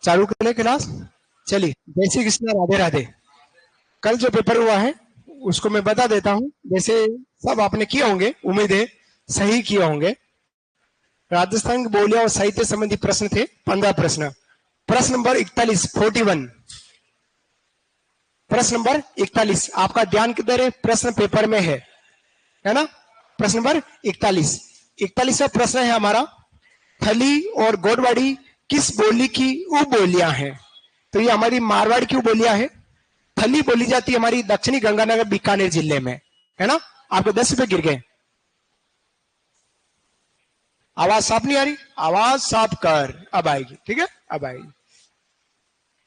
चालू कर ले क्लास। चलिए, जय श्री कृष्ण, राधे राधे। कल जो पेपर हुआ है उसको मैं बता देता हूं। जैसे सब आपने किए होंगे, उम्मीद है सही किए होंगे। राजस्थान की बोलियां और साहित्य संबंधी प्रश्न थे 15 प्रश्न। प्रश्न नंबर 41 41। प्रश्न नंबर 41 आपका ध्यान किधर है? प्रश्न पेपर में है ना? प्रश्न नंबर 41वां प्रश्न है हमारा, थली और गोडवाड़ी किस बोली की उपबोलियां हैं? तो ये हमारी मारवाड़ की उपबोलियां है। थली बोली जाती है हमारी दक्षिणी गंगानगर बीकानेर जिले में, है ना? आपको 10 रुपए गिर गए। आवाज साफ नहीं आ रही? आवाज साफ कर, अब आएगी। ठीक है, अब आएगी।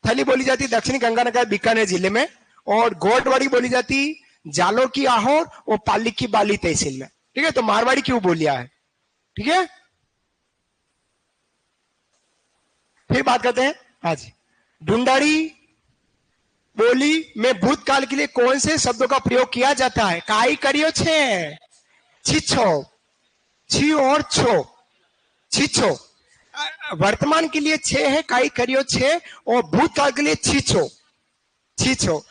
थली बोली जाती दक्षिणी गंगानगर बीकानेर जिले में, और गोडवाड़ी बोली जाती जालो की आहोर और पाली की बाली तहसील में। ठीक है, तो मारवाड़ी की बोलियां है। ठीक है, फिर बात करते हैं। हाँ जी, ढूंढाड़ी बोली में भूतकाल के लिए कौन से शब्दों का प्रयोग किया जाता है? काई करियो छे, छिछो, छी और छो, छिछो। वर्तमान के लिए छे है, काई करियो छे, और भूतकाल के लिए छिछो, छिछो।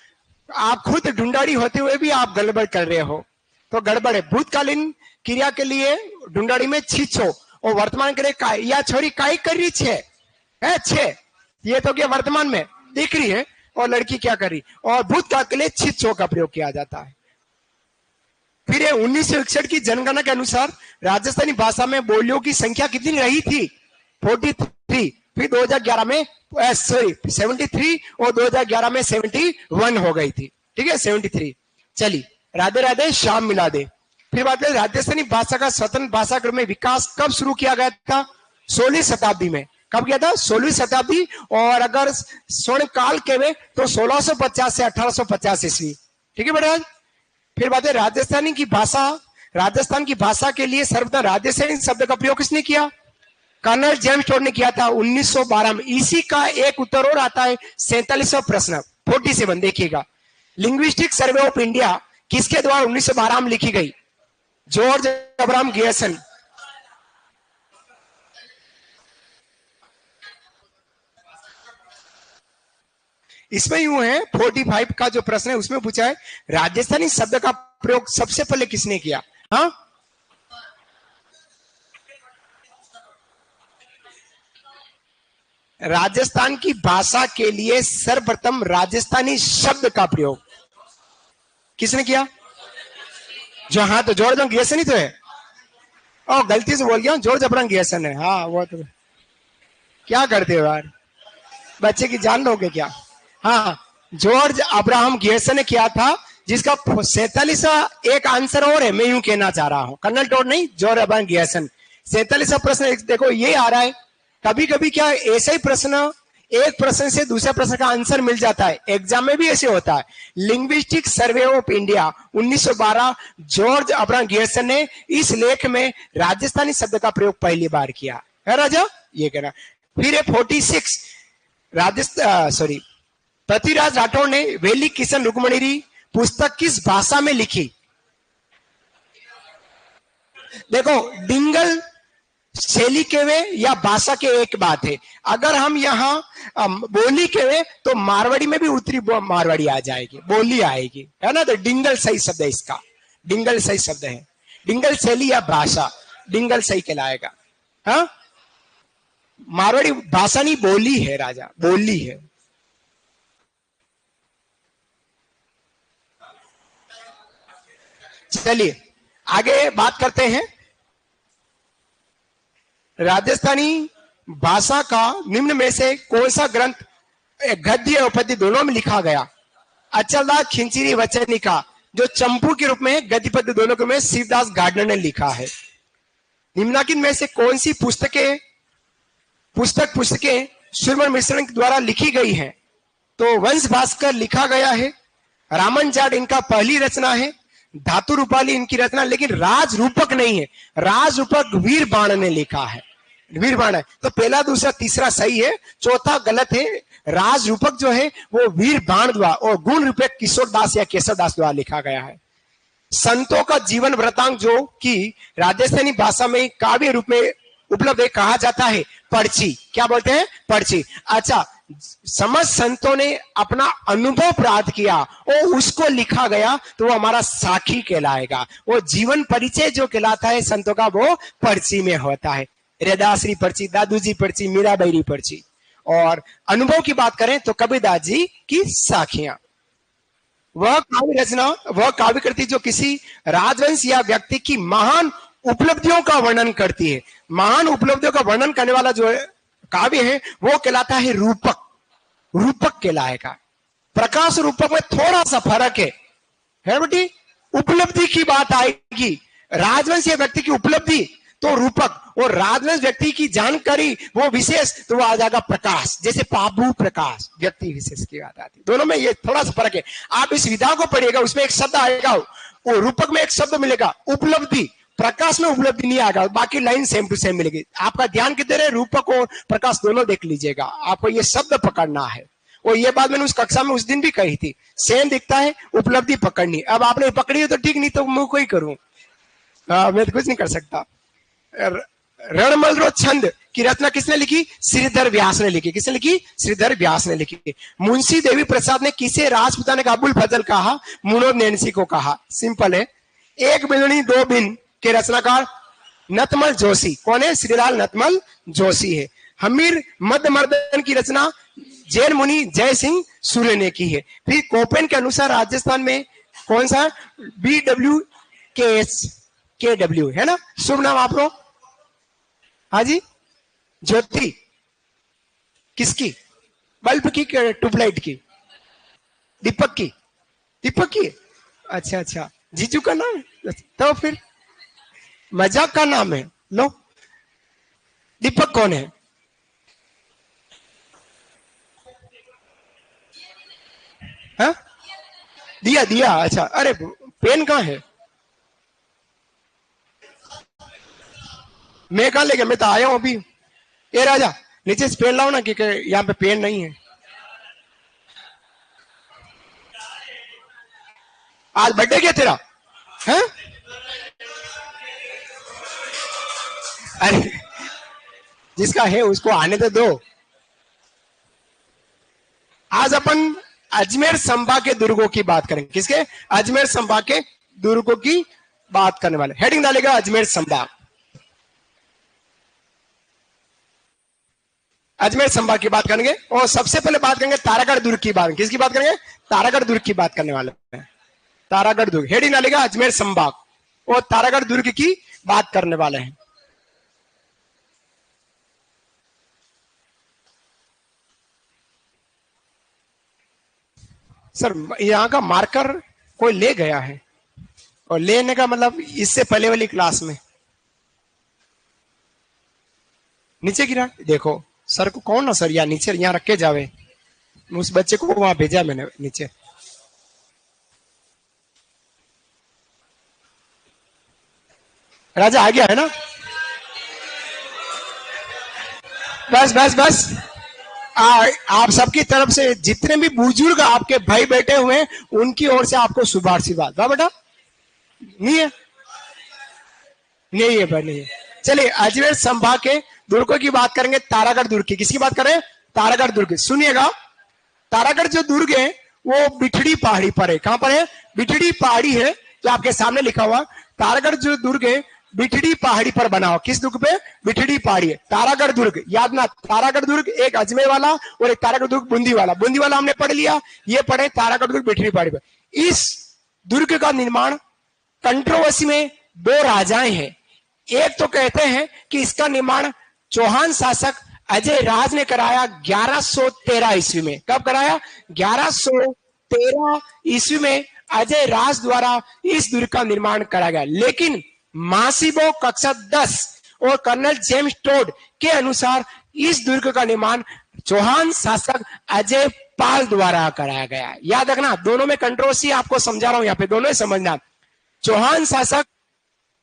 आप खुद ढूंढाड़ी होते हुए भी आप गड़बड़ कर रहे हो, तो गड़बड़ है। भूतकालीन क्रिया के लिए ढूंढाड़ी में छिछो, और वर्तमान के लिए काई, या छोरी काई कर रही छे है, छे। ये तो क्या वर्तमान में दिख रही है, और लड़की क्या कर रही, और भूतकाल के लिए छिछो का प्रयोग किया जाता है। फिर 1961 की जनगणना के अनुसार राजस्थानी भाषा में बोलियों की संख्या कितनी रही थी? 43। फिर 2011 में 73, और 2011 में 71 हो गई थी। ठीक है, 73। चलिए, राधे राधे, शाम मिला दे। फिर बात करें, राजस्थानी भाषा का स्वतंत्र भाषा क्रम में विकास कब शुरू किया गया था? 16वीं शताब्दी में। कब किया था? 16वीं शताब्दी। और अगर स्वर्ण काल के तो 1650 से 1850 ईस्वी। ठीक है बेटा। फिर बात है, राजस्थान की भाषा के लिए सर्वदा राजस्थानी शब्द का प्रयोग किसने किया? कर्नल जेम्स टोड ने किया था 1912 में। इसी का एक उत्तर और आता है 47वां प्रश्न 47। देखिएगा, लिंग्विस्टिक सर्वे ऑफ इंडिया किसके द्वारा 1912 में लिखी गई? George Abraham Gierson. इसमें यूं है, 45 का जो प्रश्न है उसमें पूछा है राजस्थानी शब्द का प्रयोग सबसे पहले किसने किया? हाँ, राजस्थान की भाषा के लिए सर्वप्रथम राजस्थानी शब्द का प्रयोग किसने किया? जो, हाँ, तो जॉर्ज अब्राहम गियर्सन ही तो है। ओ, गलती से बोल गया, जॉर्ज अब्राहम गियर्सन है। हाँ, वो तो क्या करते हो यार, बच्चे की जान लोगे क्या? हाँ, जॉर्ज अब्राहम गियर्सन ने किया था, जिसका 47वां एक आंसर और है। मैं यूं कहना चाह रहा हूं, कर्नल टोड नहीं, जॉर्ज अब्राहम गियर्सन। 47वां प्रश्न देखो, ये आ रहा है। कभी कभी क्या ऐसा ही प्रश्न, एक प्रश्न से दूसरे प्रश्न का आंसर मिल जाता है, एग्जाम में भी ऐसे होता है। Linguistic survey of India 1912, George Abraham Gierson ने इस लेख में राजस्थानी शब्द का प्रयोग पहली बार किया है राजा, ये कहना। फिर 46 पृथ्वीराज राठौड़ ने वेली किशन रुक्मणी पुस्तक किस भाषा में लिखी? देखो, डिंगल शैली के वे या भाषा के एक बात है। अगर हम यहाँ बोली के वे तो मारवाड़ी में भी उत्तरी मारवाड़ी आ जाएगी, बोली आएगी, है ना? तो डिंगल सही शब्द है इसका, डिंगल सही शब्द है। डिंगल शैली या भाषा, डिंगल सही कहलाएगा। हाँ, मारवाड़ी भाषा नहीं, बोली है राजा, बोली है। चलिए आगे बात करते हैं। राजस्थानी भाषा का निम्न में से कौन सा ग्रंथ गद्य और पद्य दोनों में लिखा गया? अचलदास खिंचीरी वचनिका, जो चंपू के रूप में गद्य पद्य दोनों के में शिवदास गार्डनर ने लिखा है। निम्नांकित में से कौन सी पुस्तकें सुरमन मिश्रण द्वारा लिखी गई हैं? तो वंश भास्कर लिखा गया है, रामन जाट इनका पहली रचना है, धातु रूपाली इनकी रचना, लेकिन राज रूपक नहीं है। राज रूपक वीर बाण ने लिखा है, वीर बाण है। तो पहला, दूसरा, तीसरा सही है, चौथा गलत है। राज रूपक जो है वो वीर बाण द्वारा, और गुण रूपक किशोर दास या केशव दास द्वारा लिखा गया है। संतों का जीवन वृतांत जो कि राजस्थानी भाषा में काव्य रूप में उपलब्ध है, कहा जाता है पर्ची। क्या बोलते हैं? पर्ची। अच्छा, समस्त संतों ने अपना अनुभव प्राप्त किया और उसको लिखा गया तो वो हमारा साखी कहलाएगा। वो जीवन परिचय जो कहलाता है संतों का, वो पर्ची में होता है। रैदासरी पर्ची, दादू जी पर्ची, मीराबाई पर्ची। और अनुभव की बात करें तो कबीरदास जी की साखियां। वह काव्य रचना, वह काव्य कृति जो किसी राजवंश या व्यक्ति की महान उपलब्धियों का वर्णन करती है। महान उपलब्धियों का वर्णन करने वाला जो काव्य है वो कहलाता है रूपक। रूपक कहलाएगा। प्रकाश रूपक में थोड़ा सा फर्क है बेटी। उपलब्धि की बात आएगी, राजवंश या व्यक्ति की उपलब्धि तो रूपक, और राजवंश व्यक्ति की जानकारी वो विशेष तो वो आ जाएगा प्रकाश। जैसे पाबू प्रकाश व्यक्ति विशेष की बात आती है। दोनों में ये थोड़ा सा फर्क है। आप इस विधा को पढ़िएगा, उसमें एक शब्द आएगा, वो रूपक में एक शब्द मिलेगा उपलब्धि, प्रकाश में उपलब्धि नहीं आएगा, बाकी लाइन सेम टू सेम मिलेगी। आपका ध्यान किधर है? रूपक और प्रकाश दोनों देख लीजिएगा, आपको ये शब्द पकड़ना है। और ये बात मैंने उस कक्षा में उस दिन भी कही थी, सेम दिखता है, उपलब्धि पकड़नी। अब आपने पकड़ी है तो ठीक, नहीं तो मैं कोई करूं, मैं तो कुछ नहीं कर सकता। रणमल छंद की रचना किसने लिखी? श्रीधर व्यास ने लिखी। किसने लिखी? श्रीधर व्यास ने लिखी। मुंशी देवी प्रसाद ने किसे राजपुताने का अबुल फजल कहा? मुनोद नैन्सी को कहा। सिंपल है। एक बिंदुनी दो बिन के रचनाकार नतमल जोशी। कौन है? श्रीलाल नतमल जोशी है। हमीर मध्यमर्दन की रचना जैन मुनि जय सिंह सूर्य ने की है। फिर कोपेन के अनुसार राजस्थान में कौन सा? BWKS है ना। शुभ नाम आप लोग? हाँ जी। ज्योति किसकी? बल्ब की, ट्यूबलाइट की? दीपक की। दीपक की, अच्छा अच्छा। जीजू का नाम है तो फिर मजाक का नाम है। लो, दीपक कौन है? हा? दिया दिया, अच्छा। अरे पेन कहाँ है? मैं कहा ले गया? मैं तो आया हूं अभी। ए राजा, नीचे से पेन लाओ ना, कि यहाँ पे पेन नहीं है। आज बर्थडे क्या तेरा है? अरे जिसका है उसको आने तो दो। आज अपन अजमेर संभाग के दुर्गों की बात करेंगे। किसके? अजमेर संभाग के दुर्गों की बात करने वाले। हेडिंग डालेगा अजमेर संभाग। अजमेर संभाग की बात करेंगे और सबसे पहले बात करेंगे तारागढ़ दुर्ग की बात। किसकी बात करेंगे? तारागढ़ दुर्ग की बात करने वाले हैं। तारागढ़ दुर्ग। हेडिंग डालेगा अजमेर संभाग और तारागढ़ दुर्ग की बात करने वाले हैं। सर यहाँ का मार्कर कोई ले गया है, और लेने का मतलब इससे पहले वाली क्लास में नीचे गिरा। देखो सर को कौन ना सर, यहाँ नीचे यहाँ रख के जावे। उस बच्चे को वहां भेजा मैंने नीचे। राजा आ गया है ना? बस बस बस। आप सबकी तरफ से जितने भी बुजुर्ग आपके भाई बैठे हुए हैं उनकी ओर से आपको शुभ आशीर्वाद। वाह बेटा। नहीं है? नहीं है भाई, नहीं है। चलिए अजमेर संभाग के दुर्गों की बात करेंगे। तारागढ़ दुर्ग की। किसकी बात करें? तारागढ़ दुर्ग। सुनिएगा, तारागढ़ जो दुर्ग है वो बिठड़ी पहाड़ी पर है। कहां पर है? बिठड़ी पहाड़ी है, जो आपके सामने लिखा हुआ। तारागढ़ जो दुर्ग है बिठड़ी पहाड़ी पर बना हो। किस दुर्ग पे? बिठड़ी पहाड़ी है। तारागढ़ दुर्ग याद ना। तारागढ़ दुर्ग एक अजमेर वाला और एक तारागढ़ दुर्ग बूंदी वाला। बूंदी वाला हमने पढ़ लिया, ये पढ़े तारागढ़ दुर्ग बिठड़ी पहाड़ी पर। इस दुर्ग का निर्माण कंट्रोवर्सी में दो राजाएं हैं। एक तो कहते हैं कि इसका निर्माण चौहान शासक अजय राज ने कराया 1113 ईस्वी में। कब कराया? 1113 ईस्वी में अजय राज द्वारा इस दुर्ग का निर्माण कराया गया। लेकिन मासिबो कक्षा 10 और कर्नल जेम्स टोड के अनुसार इस दुर्ग का निर्माण चौहान शासक अजय पाल द्वारा कराया गया। याद रखना, दोनों में कंट्रोवर्सी आपको समझा रहा हूं, यहाँ पे दोनों ही समझना। चौहान शासक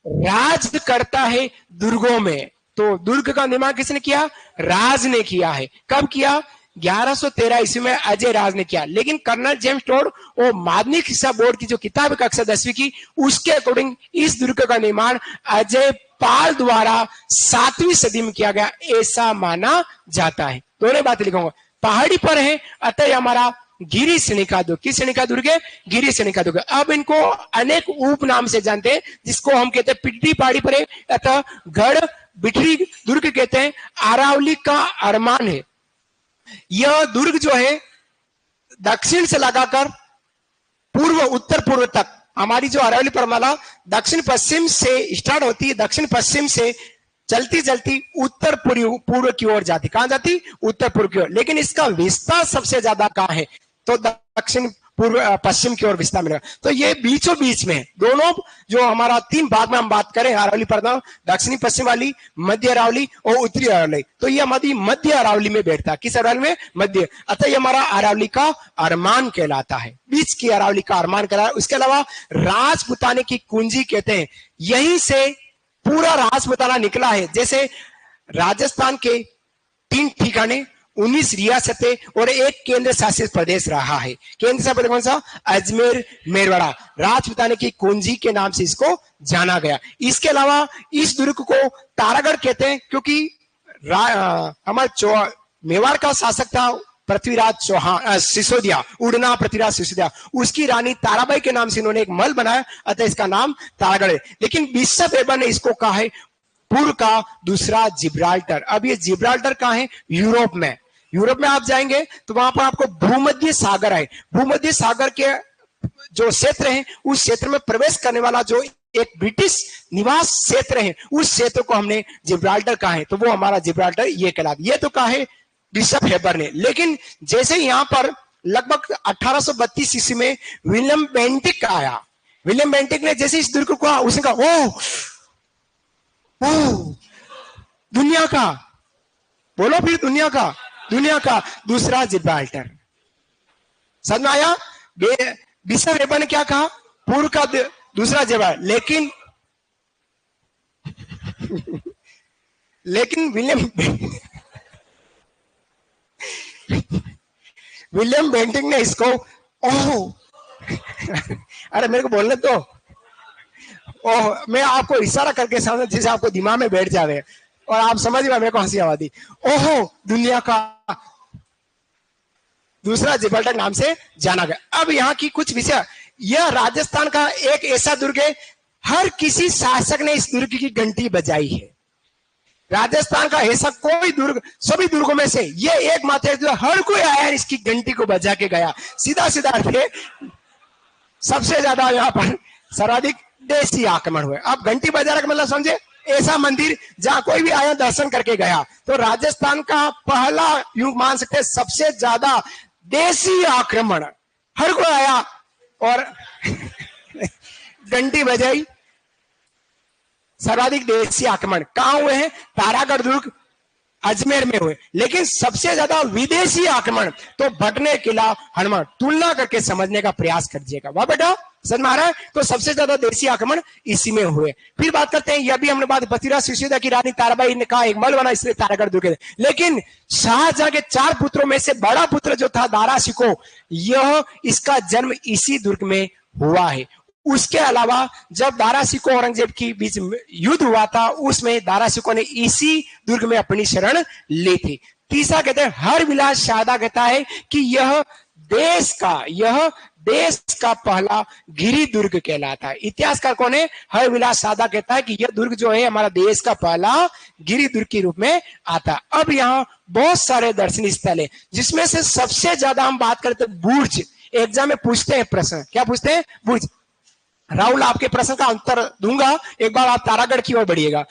राज करता है दुर्गों में, तो दुर्ग का निर्माण किसने किया? राज ने किया है। कब किया? 1113 ईस्वी में अजय राज ने किया। लेकिन कर्नल जेम्स टोड और माध्यमिक शिक्षा बोर्ड की जो किताब कक्षा 10वीं की, उसके अकॉर्डिंग इस दुर्ग का निर्माण अजय पाल द्वारा 7वीं सदी में किया गया ऐसा माना जाता है। दोनों बातें लिखूंगा। पहाड़ी पर है अतः ये हमारा गिरी श्रेणिका दुर्ग। किस श्रेणी का दुर्ग है? गिरी श्रेणिका दुर्ग। अब इनको अनेक उप नाम से जानते हैं, जिसको हम कहते हैं पिटरी पहाड़ी पर है अतः गढ़ बिठरी दुर्ग कहते हैं। अरावली का अरमान है। यह दुर्ग जो है दक्षिण से लगाकर पूर्व उत्तर पूर्व तक, हमारी जो अरावली पर्वतमाला दक्षिण पश्चिम से स्टार्ट होती है, दक्षिण पश्चिम से चलती चलती उत्तर पूर्व की ओर जाती। कहां जाती? उत्तर पूर्व की ओर। लेकिन इसका विस्तार सबसे ज्यादा कहां है? तो दक्षिण पूर्व पश्चिम की ओर विस्तार मिलेगा। तो ये बीचों बीच में दोनों जो हमारा 3 भाग में हम बात करें अरावली पर्वत, दक्षिणी पश्चिम वाली, मध्य अरावली और उत्तरी अरावली, तो ये हमारी मध्य अरावली में बैठता है। किस अरावली में? मध्य। अतः ये हमारा अरावली का अरमान कहलाता है, बीच की अरावली का अरमान कहलाता है। उसके अलावा राजपुताने की कुंजी कहते हैं, यहीं से पूरा राजपुताना निकला है। जैसे राजस्थान के 3 ठिकाने, 19 रियासतें और 1 केंद्र शासित प्रदेश रहा है। केंद्र शासित प्रदेश कौन सा? अजमेर मेरवाड़ा। राजपुताने की कुंजी के नाम से इसको जाना गया। इसके अलावा इस दुर्ग को तारागढ़ कहते हैं, क्योंकि हमारे मेवाड़ का शासक था पृथ्वीराज चौहान, सिसोदिया, उड़ना पृथ्वीराज सिसोदिया, उसकी रानी ताराबाई के नाम से इन्होंने एक महल बनाया, अतः इसका नाम तारागढ़ है। लेकिन बिशप वेबर ने इसको कहा है पूर्व का दूसरा जिब्राल्टर। अब ये जिब्राल्टर कहां है? यूरोप में। यूरोप में आप जाएंगे तो वहां पर आपको भूमध्य सागर है। भूमध्य सागर के जो क्षेत्र है, उस क्षेत्र में प्रवेश करने वाला जो एक ब्रिटिश निवास क्षेत्र है, उस क्षेत्र को हमने जिब्राल्टर कहा है। तो वो हमारा जिब्राल्टर ये कहलाता। ये तो कहा है बिशप वेबर ने। लेकिन जैसे यहां पर लगभग 1832 ईस्वी में विलियम बेंटिक आया। विलियम बेंटिक ने जैसे इस दुर्ग को कहा, उसने कहा ओ दुनिया का, बोलो फिर, दुनिया का दूसरा जिब्राल्टर। समझ में आया? बिशप वेबर ने क्या कहा? पूर्व का दूसरा जिब्राल्टर। लेकिन विलियम बेंटिक ने इसको अरे मेरे को बोलने तो, मैं आपको इशारा करके समझ, जिसे आपको दिमाग में बैठ जावे और आप समझ गए मेरे को हंसी आवादी। ओहो, दुनिया का दूसरा जिब्राल्टर नाम से जाना गया। अब यहाँ की कुछ विषय, यह राजस्थान का एक ऐसा दुर्ग है, हर किसी शासक ने इस दुर्ग की घंटी बजाई है। राजस्थान का ऐसा कोई दुर्ग, सभी दुर्गों में से ये एकमात्र जो हर कोई आया इसकी घंटी को बजा के गया। सीधा थे, सबसे ज्यादा यहाँ पर सर्वाधिक देशी आक्रमण हुए। अब घंटी बजाने का मतलब समझे, ऐसा मंदिर जहां कोई भी आया दर्शन करके गया। तो राजस्थान का पहला युग मान सकते हैं सबसे ज्यादा देशी आक्रमण, हर कोई आया और घंटी बजाई। सर्वाधिक देशी आक्रमण कहां हुए हैं? तारागढ़ दुर्ग, अजमेर में हुए। लेकिन सबसे ज्यादा विदेशी आक्रमण तो भटने किला, हनुमान, तुलना करके समझने का प्रयास करिएगा। वाह बेटा, समझ में आ रहा है? तो सबसे ज्यादा देशी आक्रमण इसी में हुए। फिर बात करते हैं, यह भी हमने बात, पृथ्वीराज सिसोदिया की रानी ताराबाई ने कहा एक महल बना, इसलिए तारागढ़ दुर्ग। लेकिन शाहजहां के 4 पुत्रों में से बड़ा पुत्र जो था दारा शिकोह, यह इसका जन्म इसी दुर्ग में हुआ है। उसके अलावा जब दारा शिकोह औरंगजेब की बीच युद्ध हुआ था, उसमें दारा शिकोह ने इसी दुर्ग में अपनी शरण ली थी। तीसरा कहते हैं हरविलास सादा कहता है कि यह देश का पहला गिरी दुर्ग कहलाता है। इतिहासकार कौन है? हरविलास सादा कहता है कि यह दुर्ग जो है हमारा देश का पहला गिरी दुर्ग के रूप में आता है। अब यहाँ बहुत सारे दर्शनीय स्थल है, जिसमें से सबसे ज्यादा हम बात करते हैं बुर्ज। एग्जाम में पूछते हैं प्रश्न, क्या पूछते हैं? बुर्ज। राहुल, आपके प्रश्न का उत्तर दूंगा, एक बार आप तारागढ़ की ओर बढ़िएगा।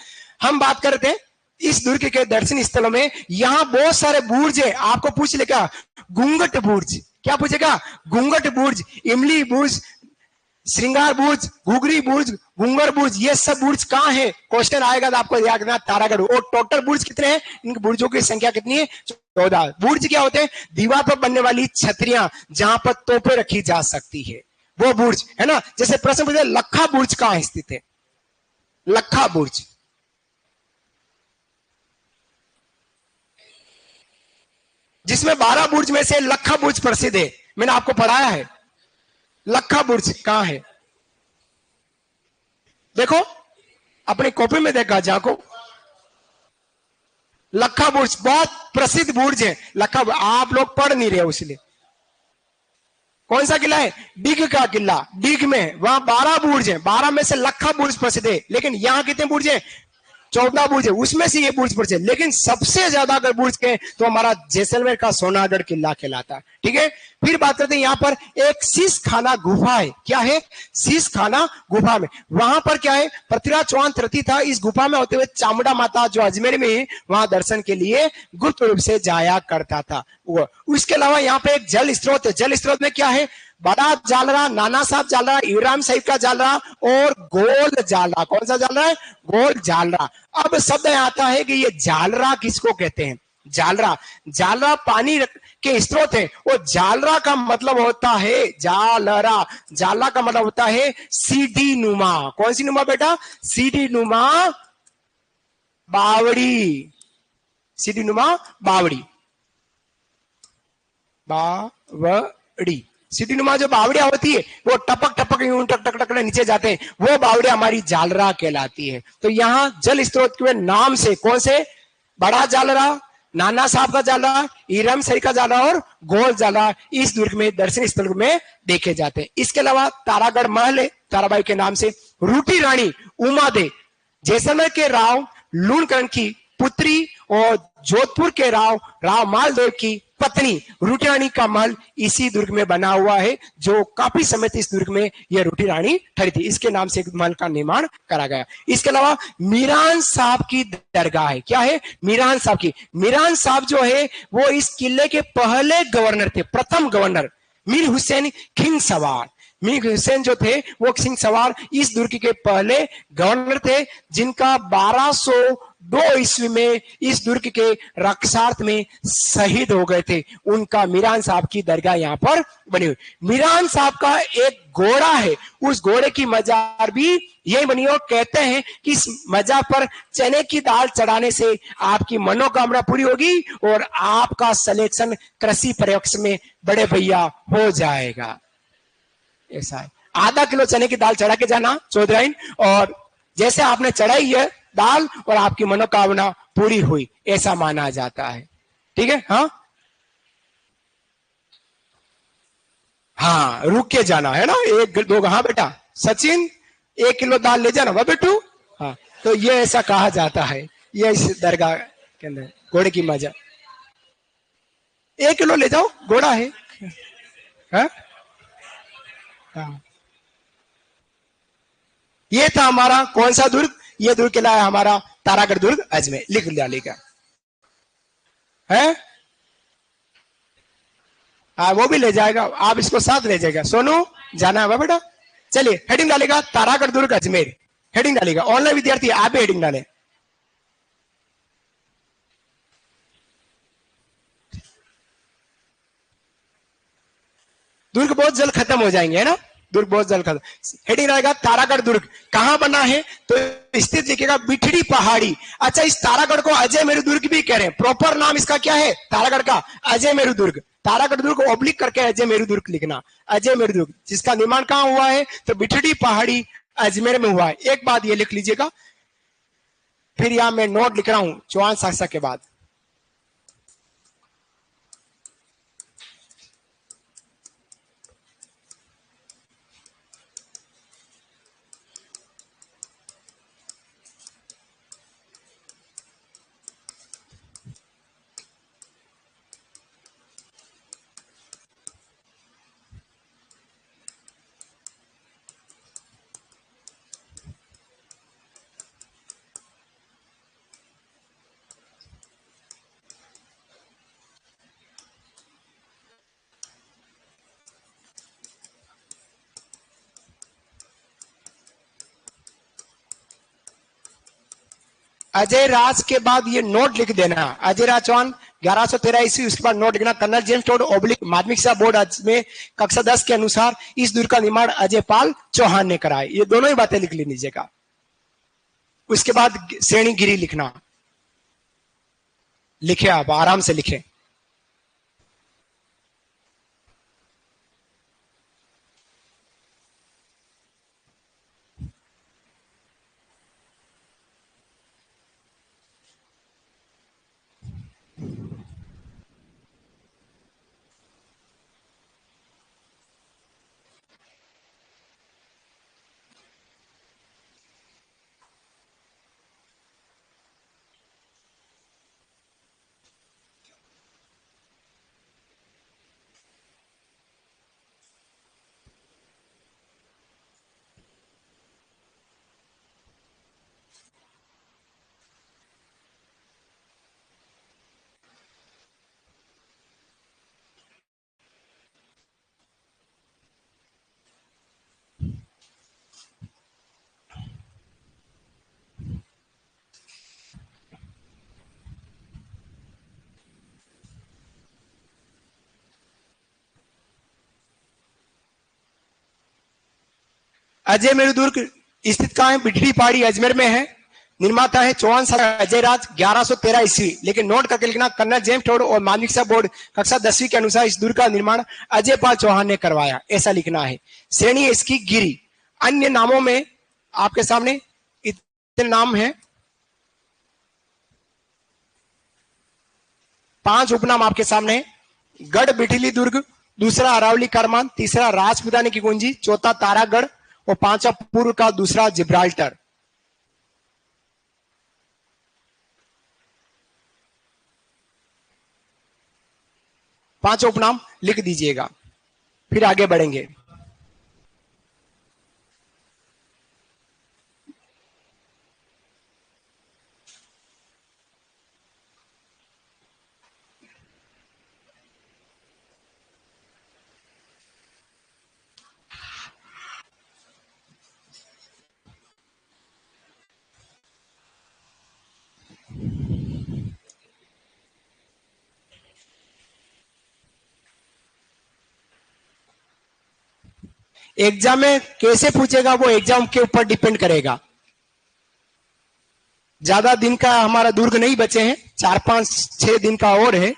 हम बात करते हैं इस दुर्ग के दर्शनीय स्थलों में, यहां बहुत सारे बुर्ज है। आपको पूछ लेगा घूंघट बुर्ज, क्या पूछेगा? घूंघट बुर्ज, इमली बुर्ज, श्रृंगार बुर्ज, घुघरी बुर्ज, घुंगर बुर्ज, ये सब बुर्ज कहां है? क्वेश्चन आएगा तो आपको याद रखना तारागढ़। और टोटल बुर्ज कितने हैं? इन बुर्जों की संख्या कितनी है? 14। बुर्ज क्या होते हैं? दीवार पर बनने वाली छतरियां जहां पर तोपें रखी जा सकती है, वो बुर्ज है ना। जैसे प्रश्न पूछे लखा बुर्ज कहां स्थित है? लखा बुर्ज, जिसमें 12 बुर्ज में से लखा बुर्ज प्रसिद्ध है, मैंने आपको पढ़ाया है। लखा बुर्ज कहां है? देखो अपनी कॉपी में देखा जाको, लखा बुर्ज बहुत प्रसिद्ध बुर्ज है लखा, आप लोग पढ़ नहीं रहे हो इसलिए। कौन सा किला है? डिग का किला, डिग में वहां 12 बुर्ज है, 12 में से लखा बुर्ज प्रसिद्ध है, लेकिन यहाँ कितने बुर्ज है? 14 बुर्ज है, उसमें से ये बुर्ज प्रसिद्ध, लेकिन सबसे ज्यादा अगर बुर्ज के तो हमारा जैसलमेर का सोनागढ़ किला कहलाता है। ठीक है, फिर बात करते हैं यहाँ पर एक शीश खाना गुफा है। क्या है? शीश खाना गुफा में, वहां पर क्या है? पृथ्वीराज चौहान तृतीय था, इस गुफा में होते हुए चामुंडा माता जो अजमेर में है वहां दर्शन के लिए गुप्त रूप से जाया करता था वो। उसके अलावा यहाँ पे एक जल स्त्रोत है, जल स्त्रोत में क्या है? बड़ा जालरा, नाना साहब जालरा, इब्राहिम साहिब का जालरा और गोल जालरा। कौन सा जालरा है? गोल जालरा। अब शब्द आता है कि ये जालरा किसको कहते हैं? जालरा, जालरा पानी के स्रोत है, वो जालरा का मतलब होता है जालरा, जालरा का मतलब होता है सीढ़ी नुमा। कौन सी नुमा बेटा? सीढ़ी नुमा बावड़ी, सीढ़ी नुमा बावड़ी, बावड़ी। सीढ़ी नुमा जो बावड़िया होती है वो टपक टपक यूं टक टक टक नीचे जाते हैं, वो बावड़िया हमारी जालरा कहलाती है। तो यहाँ जल स्रोत के नाम से कौन से? बड़ा जालरा, नाना साहब का जाला, इरम सही का जाला और गोल जाला इस दुर्ग में दर्शनीय स्थल में देखे जाते हैं। इसके अलावा तारागढ़ महल है ताराबाई के नाम से। रूठी रानी उमा दे जैसलमेर के राव लूणकरण की पुत्री और जोधपुर के राव मालदेव की पत्नी रूठी रानी का महल इसी दुर्ग में बना हुआ है, जो काफी समय से इस दुर्ग में यह रूठी रानी ठहरी थी, इसके नाम से एक महल का निर्माण करा गया। इसके अलावा मीरान साहब की दरगाह है। क्या है? मीरान साहब की। मीरान साहब जो है वो इस किले के पहले गवर्नर थे, प्रथम गवर्नर मीर हुसैन खिंग सवार। मीर हुसैन जो थे वो सिंह सवार इस दुर्ग के पहले गवर्नर थे, जिनका 1202 ईस्वी में इस दुर्ग के रक्षार्थ में शहीद हो गए थे। उनका मीरान साहब की दरगाह यहाँ पर बनी हुई। मीरान साहब का एक घोड़ा है, उस घोड़े की मजार भी यही बनी और कहते हैं कि इस मजार पर चने की दाल चढ़ाने से आपकी मनोकामना पूरी होगी और आपका सिलेक्शन कृषि परीक्षा में बड़े भैया हो जाएगा। ऐसा है, आधा किलो चने की दाल चढ़ा के जाना चौधराइन, और जैसे आपने चढ़ाई है दाल और आपकी मनोकामना पूरी हुई, ऐसा माना जाता है। ठीक है, हाँ हाँ, रुक के जाना है ना, एक दो। हाँ बेटा सचिन, 1 किलो दाल ले जाना वह बेटू। हाँ, तो ये ऐसा कहा जाता है, ये इस दरगाह के अंदर घोड़े की मजा। 1 किलो ले जाओ, घोड़ा है। हाँ? हाँ। ये था हमारा कौन सा दुर्ग? ये दुर्ग कहलाया है हमारा तारागढ़ दुर्ग अजमेर। लिख लिया, लिखा है। हाँ, वो भी ले जाएगा, आप इसको साथ ले जाएगा। सोनू जाना है बेटा। चलिए हेडिंग डालेगा तारागढ़ दुर्ग अजमेर, हेडिंग डालेगा। ऑनलाइन विद्यार्थी आप भी हेडिंग डालें। दुर्ग बहुत जल्द खत्म हो जाएंगे, है ना? दुर्ग बहुत जल्द खत्म। हेडिंग रहेगा तारागढ़ दुर्ग कहां बना है, तो स्थित लिखेगा बिठड़ी पहाड़ी। अच्छा, इस तारागढ़ को अजय मेरू दुर्ग भी कह रहे हैं, प्रॉपर नाम इसका क्या है तारागढ़ का? अजय मेरू दुर्ग। तारागढ़ दुर्ग को ओब्लिक करके अजय मेरू दुर्ग लिखना, अजय मेरू दुर्ग, जिसका निर्माण कहां हुआ है? तो बिठड़ी पहाड़ी अजमेर में हुआ है। एक बात ये लिख लीजिएगा, फिर यहां मैं नोट लिख रहा हूं चौहान शासक के बाद। अजय राज के बाद ये नोट लिख देना, अजय राज चौहान 1113 ईस्वी। उसके बाद नोट लिखना कर्नल जेम्स टोड ओब्लिक माध्यमिक शिक्षा बोर्ड में कक्षा 10 के अनुसार इस दुर्ग का निर्माण अजय पाल चौहान ने कराया। ये दोनों ही बातें लिख लीजिएगा। उसके बाद श्रेणी गिरी लिखना, लिखे आप आराम से लिखे। अजय मेरू दुर्ग स्थित कहाँ है? बिठड़ी पहाड़ी अजमेर में है। निर्माता है चौहान सर अजय राज 1113 ईस्वी। लेकिन नोट करके लिखना, कर्नल जेम्स टोड और माध्यमिक बोर्ड कक्षा 10वीं के अनुसार इस दुर्ग का निर्माण अजय पाल चौहान ने करवाया, ऐसा लिखना है। श्रेणी इसकी गिरी। अन्य नामों में आपके सामने इतने नाम हैं, 5 उपनाम आपके सामने। गढ़ बिठली दुर्ग, दूसरा अरावली करमान, तीसरा राजपुतानी की कुंजी, चौथा तारागढ़ और पांचवा पूर्व का दूसरा जिब्राल्टर। पांचों उपनाम लिख दीजिएगा, फिर आगे बढ़ेंगे। एग्जाम में कैसे पूछेगा वो एग्जाम के ऊपर डिपेंड करेगा। ज्यादा दिन का हमारा दुर्ग नहीं बचे हैं, 4-5-6 दिन का और है।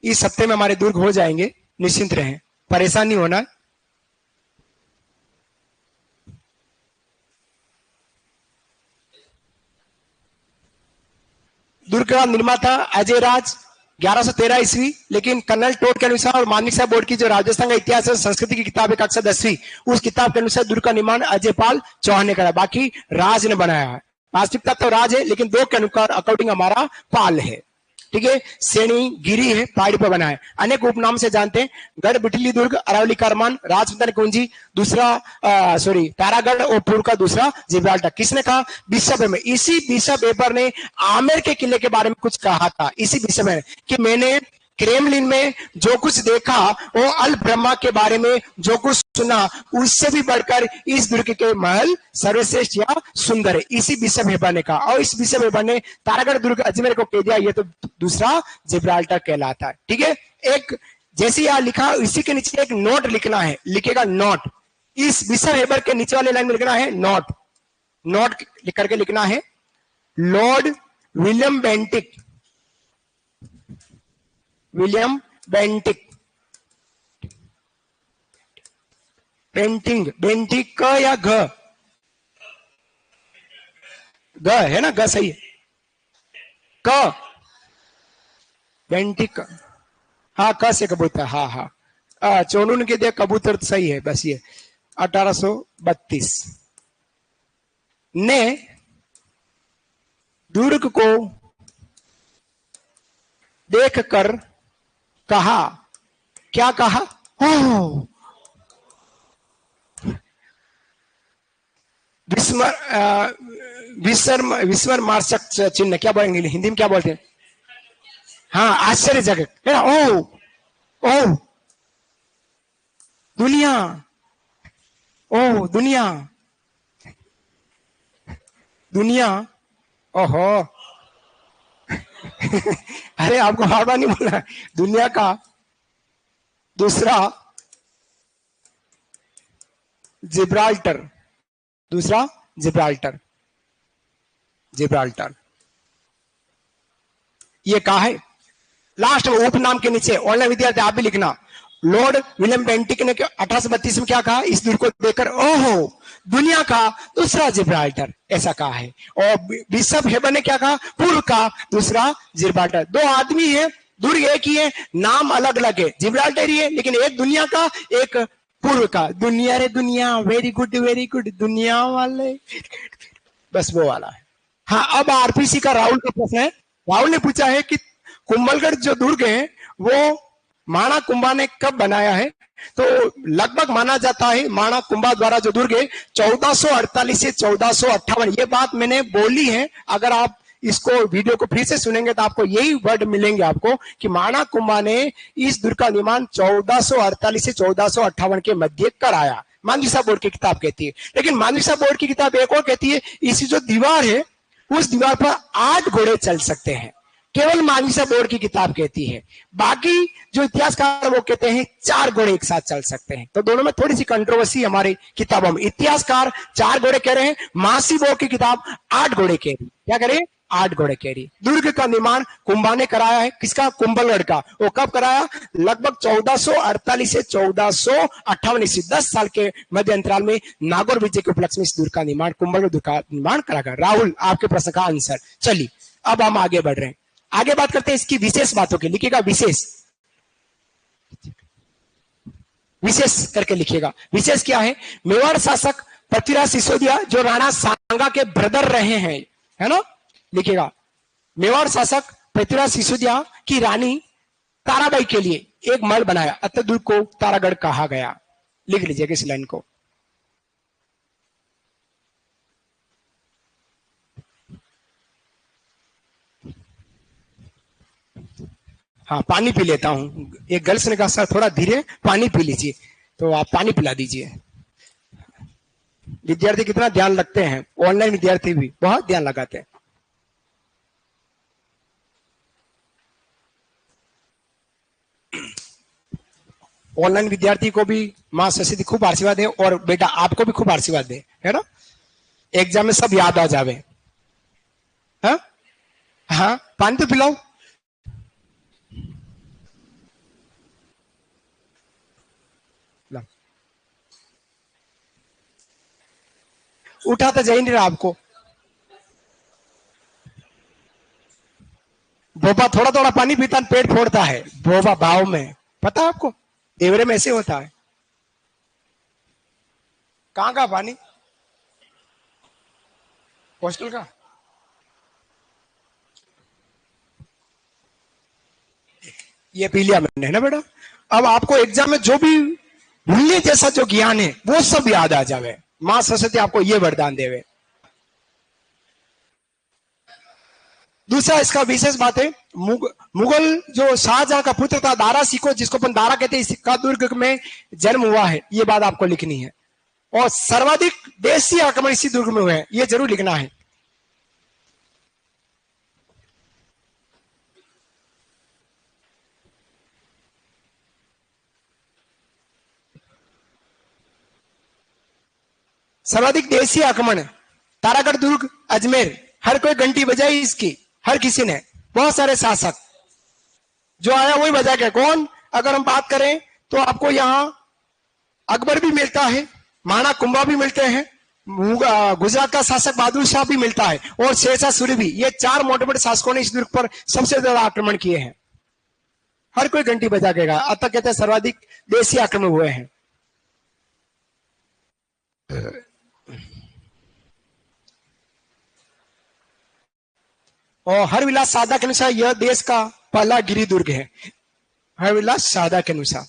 इस हफ्ते में हमारे दुर्ग हो जाएंगे, निश्चिंत रहें, परेशान नहीं होना। दुर्ग का निर्माता अजय राज 1113 ईस्वी। लेकिन कर्नल टोड के अनुसार और मानिक साहब बोर्ड की जो राजस्थान का इतिहास और संस्कृति की किताब है कक्षा 10वीं, उस किताब के अनुसार दुर्ग का निर्माण अजय पाल चौहान ने करा, बाकी राज ने बनाया है। वास्तविकता तो राज है, लेकिन 2 के अनुसार अकॉर्डिंग हमारा पाल है। ठीक है, श्रेणी गिरी है, पहाड़ी पर बना है। अनेक उपनाम से जानते हैं, गढ़ बिठली दुर्ग, अरावली करमान, राजपुतानी कुंजी, दूसरा तारागढ़ और पूर्व का दूसरा जिब्राल्टर। किसने कहा? बिशप में। इसी बिशप वेबर ने आमेर के किले के बारे में कुछ कहा था। इसी बिशप में कि मैंने क्रेमलिन में जो कुछ देखा, वो अल ब्रह्मा के बारे में जो कुछ सुना, उससे भी बढ़कर इस दुर्ग के महल सर्वश्रेष्ठ या सुंदर है। इसी बिशप हेबर ने कहा, और इस बिशप हेबर ने तारागढ़ दुर्ग अजमेर को कह दिया, ये तो दूसरा जिब्राल्टर कहलाता है। ठीक है, एक जैसे यहां लिखा, इसी के नीचे एक नोट लिखना है, लिखेगा नोट। इस बिशप हेबर के नीचे वाले लाइन में लिखना है नोट। नोट करके लिखना है, Lord William Bentinck, William Bentinck, painting, Bentinck क या घ? ग है ना, ग सही है। क बेंटिक, हाँ क से कबूतर, हाँ हाँ, चोनून के दे कबूतर तो सही है। बस ये 1832 ने दुर्ग को देखकर कहा, क्या कहा? विस्मर मार्चक चिन्ह, क्या बोलेंगे हिंदी में, क्या बोलते हैं? हाँ, आश्चर्यजनक है ना। ओ ओ दुनिया, ओ दुनिया, दुनिया, ओहो अरे आपको बार बार नहीं बोलना, दुनिया का दूसरा जिब्राल्टर, दूसरा जिब्राल्टर, जिब्राल्टर ये कहा है लास्ट में उपनाम के नीचे। ऑनलाइन विद्यार्थी आप भी लिखना, लॉर्ड विलियम बेंटिक ने 1832 में क्या कहा? इस दुर्ग को देखकर ओहो दुनिया का दूसरा जिब्राल्टर, ऐसा कहा है। और बिशप हेबर ने क्या कहा? पूर्व का दूसरा जिब्राल्टर। 2 आदमी है, दुर्ग एक ही है, नाम अलग अलग है, जिब्राल्टर ही है, लेकिन एक दुनिया का, एक पूर्व का। दुनिया रे दुनिया, वेरी गुड दुनिया वाले, बस वो वाला है। हाँ, अब आरपीसी का राहुल का प्रश्न है। राहुल ने पूछा है कि कुंभलगढ़ जो दुर्ग है वो माणा कुंभा ने कब बनाया है? तो लगभग माना जाता है माणा कुंभा द्वारा जो दुर्ग है 1448 से 1458। ये बात मैंने बोली है, अगर आप इसको वीडियो को फिर से सुनेंगे तो आपको यही वर्ड मिलेंगे आपको कि माणा कुंभा ने इस दुर्ग का निर्माण 1448 से 1458 के मध्य कराया। मानविक बोर्ड की किताब कहती है। लेकिन मानविक बोर्ड की किताब एक और कहती है, इसी जो दीवार है उस दीवार पर 8 घोड़े चल सकते हैं। केवल मानसा बोर्ड की किताब कहती है। बाकी जो इतिहासकार वो कहते हैं 4 घोड़े एक साथ चल सकते हैं। तो दोनों में थोड़ी सी कंट्रोवर्सी हमारी किताबों में। इतिहासकार 4 घोड़े कह रहे हैं, मानसी बोर्ड की किताब 8 घोड़े कह रही। क्या करें? 8 घोड़े कह रही। दुर्ग का निर्माण कुंभा ने कराया है। किसका? कुंभलगढ़ का। वो कब कराया? लगभग 1448 से 1458 ईस्वी, 10 साल के मध्य अंतराल में नागौर विजय के उपलक्ष्य में इस दुर्ग का निर्माण, कुंभलगढ़ दुर्ग का निर्माण करा गया। राहुल, आपके प्रश्न का आंसर। चलिए अब हम आगे बढ़ रहे हैं, आगे बात करते हैं इसकी विशेष बातों की। लिखिएगा विशेष, विशेष करके लिखिएगा। विशेष क्या है? मेवाड़ शासक पृथ्वीराज सिसोदिया जो राणा सांगा के ब्रदर रहे हैं, है ना, लिखिएगा। मेवाड़ शासक पृथ्वीराज सिसोदिया की रानी ताराबाई के लिए एक महल बनाया, अतः दुर्ग को तारागढ़ कहा गया। लिख लीजिएगा इस लाइन को। हाँ, पानी पी लेता हूं। एक गर्ल्स ने कहा सर थोड़ा धीरे पानी पी लीजिए, तो आप पानी पिला दीजिए। विद्यार्थी कितना ध्यान रखते हैं, ऑनलाइन विद्यार्थी भी बहुत ध्यान लगाते हैं। ऑनलाइन विद्यार्थी को भी मां सरस्वती खूब आशीर्वाद दे, और बेटा आपको भी खूब आशीर्वाद दे, है ना। एग्जाम में सब याद आ जावे। हाँ हाँ, पानी तो पिलाओ। उठा तो जा ही नहीं रहा आपको। बोबा थोड़ा थोड़ा पानी पीता पेट फोड़ता है, बोबा भाव में, पता है आपको, देवरे में ऐसे होता है। कहाँ का पानी? हॉस्टल का। ये पी लिया मैंने, है ना बेटा। अब आपको एग्जाम में जो भी भूलने जैसा जो ज्ञान है वो सब याद आ जावे। मां सरस्वती आपको ये वरदान देवे। दूसरा इसका विशेष बात है, मुगल जो शाहजहां का पुत्र था दारा सिको, जिसको अपन दारा कहते हैं, इसका दुर्ग में जन्म हुआ है, ये बात आपको लिखनी है। और सर्वाधिक देशी आक्रमण इसी दुर्ग में हुए हैं, ये जरूर लिखना है। सर्वाधिक देशी आक्रमण तारागढ़ दुर्ग अजमेर, हर कोई घंटी बजाई इसकी, हर किसी ने, बहुत सारे शासक जो आया वही बजा के। कौन? अगर हम बात करें तो आपको यहाँ अकबर भी मिलता है, महाराणा कुंभा भी मिलते हैं, गुजरात का शासक बहादुर शाह भी मिलता है, और शेरशाह सूरी भी। ये 4 मोटे मोटे शासकों ने इस दुर्ग पर सबसे ज्यादा आक्रमण किए हैं। हर कोई घंटी बजा के गया, अतः कहते हैं सर्वाधिक देशी आक्रमण हुए हैं। और हरविलास सादा के अनुसार यह देश का पहला गिरी दुर्ग है। हरविलास सादा के अनुसार।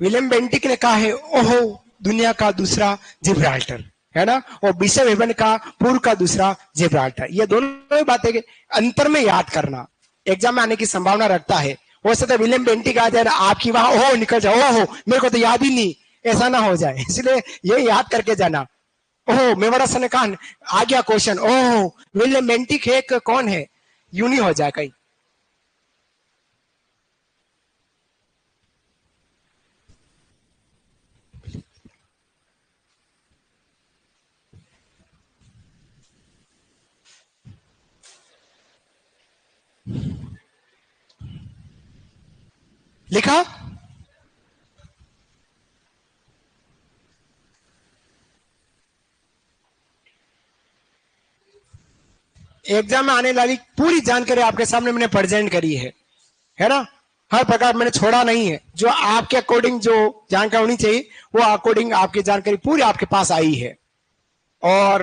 विलियम बेंटिक ने कहा है, ओहो दुनिया का दूसरा जिब्राल्टर, है ना। और बिशप हेवन का पूर्व का दूसरा जिब्राल्टर। ये दोनों बातें अंतर में याद करना एग्जाम में आने की संभावना रखता है। हो सकता है विलियम बेंटिक आ जाए, आपकी वहां ओहो निकल जाओ, ओहो मेरे को तो याद ही नहीं, ऐसा ना हो जाए, इसलिए ये याद करके जाना। ओहो मेवाड़ा सन खान आ गया क्वेश्चन, ओहो विलियम बेंटिक है, कौन है, यूं नहीं हो जाए कहीं। लिखा? एग्जाम में आने वाली पूरी जानकारी आपके सामने मैंने प्रेजेंट करी है ना। हर प्रकार मैंने छोड़ा नहीं है, जो आपके अकॉर्डिंग जो जानकारी होनी चाहिए वो अकॉर्डिंग आपकी जानकारी पूरी आपके पास आई है। और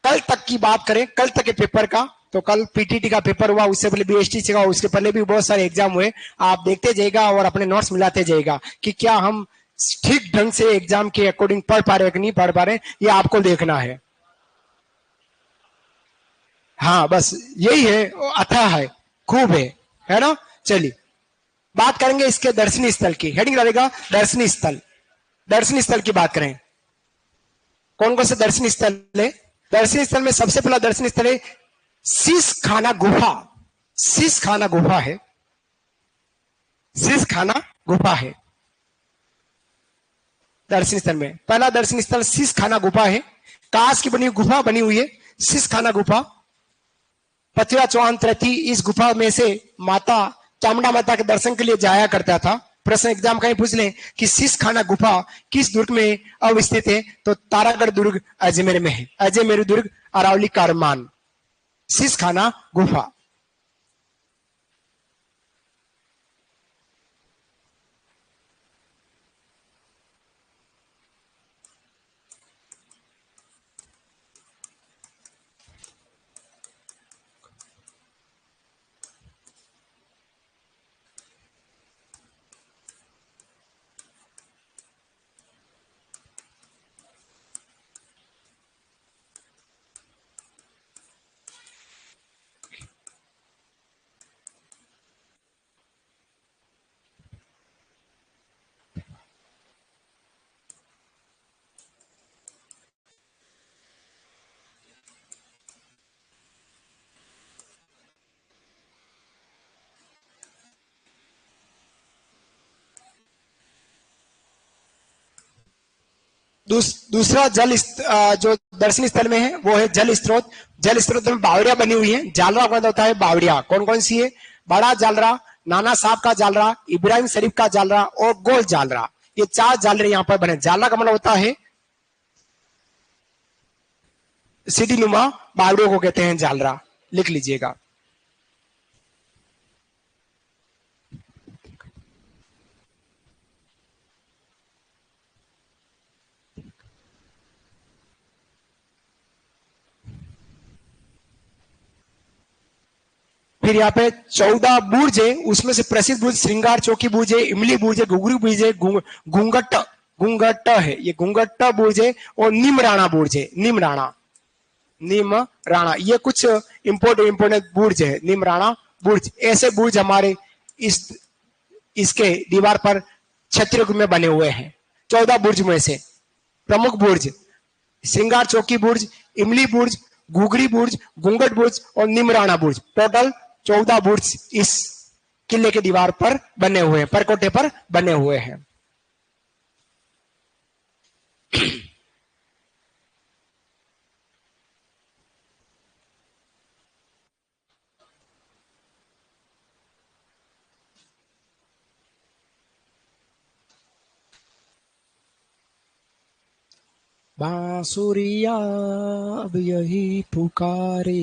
कल तक की बात करें, कल तक के पेपर का, तो कल पीटीटी का पेपर हुआ, उससे पहले बीएसटी का, उसके पहले भी बहुत सारे एग्जाम हुए। आप देखते जाइएगा और अपने नोट्स मिलाते जाइएगा कि क्या हम ठीक ढंग से एग्जाम के अकॉर्डिंग पढ़ पा रहे कि नहीं पढ़ पा रहे, ये आपको देखना है। हाँ बस यही है, अथाह है, खूब है। है ना। चलिए बात करेंगे इसके दर्शनीय स्थल की, हेडिंग रहेगा दर्शनीय स्थल। दर्शनीय स्थल की बात करें, कौन कौन से दर्शनीय स्थल है। दर्शनीय स्थल में सबसे पहला दर्शनीय स्थल है शीश खाना गुफा। शीश खाना गुफा है, शीश खाना गुफा है दर्शनीय स्थल में। पहला दर्शनीय स्थल शीश खाना गुफा है, कांच की बनी गुफा बनी हुई है शीश खाना गुफा। पृथ्वीराज चौहान तृतीय इस गुफा में से माता चामुंडा माता के दर्शन के लिए जाया करता था। प्रश्न एग्जाम कहीं पूछ लें कि शीश खाना गुफा किस दुर्ग में अवस्थित है, तो तारागढ़ दुर्ग अजमेर में है। अजमेर दुर्ग अरावली कारमान, शीश खाना गुफा। दूसरा जो दर्शनीय स्थल में है वो है जल स्रोत। जल स्रोत में बावड़िया बनी हुई है। जालरा का होता है बावड़िया, कौन कौन सी है, बड़ा जालरा, नाना साहब का जालरा, इब्राहिम शरीफ का जालरा और गोल जालरा। ये चार जालरे यहाँ पर बने। जालरा का मतलब होता है सीढ़ी नुमा, बावड़ियों को कहते हैं जालरा, लिख लीजिएगा। फिर यहाँ पे 14 बुर्ज है, उसमें से प्रसिद्ध बुर्ज श्रृंगार चौकी बुर्ज है, इमली बुर्ज है, घुघरी बुर्ज है, घूंघट घूंघट है, ये घूंघट बुर्ज है, और नीमराणा बुर्ज है। नीमराणा, नीम राणा, ये कुछ इम्पोर्टेंट बुर्ज है। नीम राणा बुर्ज, ऐसे बुर्ज हमारे इस इसके दीवार पर छत्रिक में बने हुए हैं। 14 बुर्ज में से प्रमुख बुर्ज श्रृंगार चौकी बुर्ज, इमली बुर्ज, घुघरी बुर्ज, घूंघट बुर्ज और निमराना बुर्ज, टोटल 14 बुर्ज इस किले के दीवार पर बने हुए हैं, परकोटे पर बने हुए हैं। बांसुरिया अब यही पुकारे।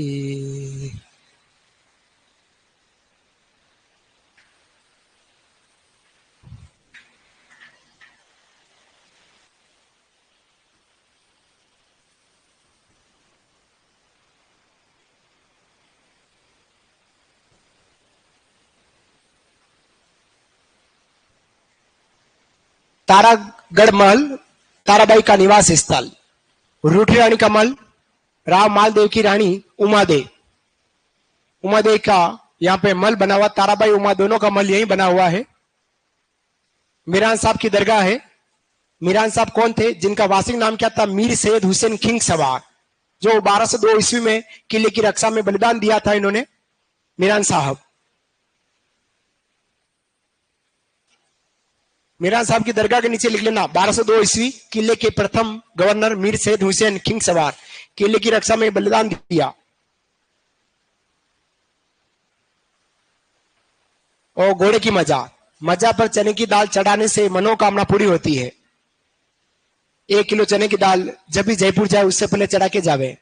तारागढ़ महल ताराबाई का निवास स्थल। रूठी रानी का महल, राव मालदेव की रानी उमादेव, उमादेव का यहाँ पे महल बना हुआ। ताराबाई उमा दोनों का महल यही बना हुआ है। मीरान साहब की दरगाह है। मीरान साहब कौन थे, जिनका वास्तविक नाम क्या था, मीर सैयद हुसैन किंग सवार, जो 1202 ईस्वी में किले की रक्षा में बलिदान दिया था इन्होंने, मीरान साहब। मीरान साहब की दरगाह के नीचे लिख लेना 1202 ईस्वी, किले के प्रथम गवर्नर मीर सैयद हुसैन किंग सवार, किले की रक्षा में बलिदान दिया। और घोड़े की मजा, मजा पर चने की दाल चढ़ाने से मनोकामना पूरी होती है। 1 किलो चने की दाल जब भी जयपुर जाए उससे पहले चढ़ा के जावे।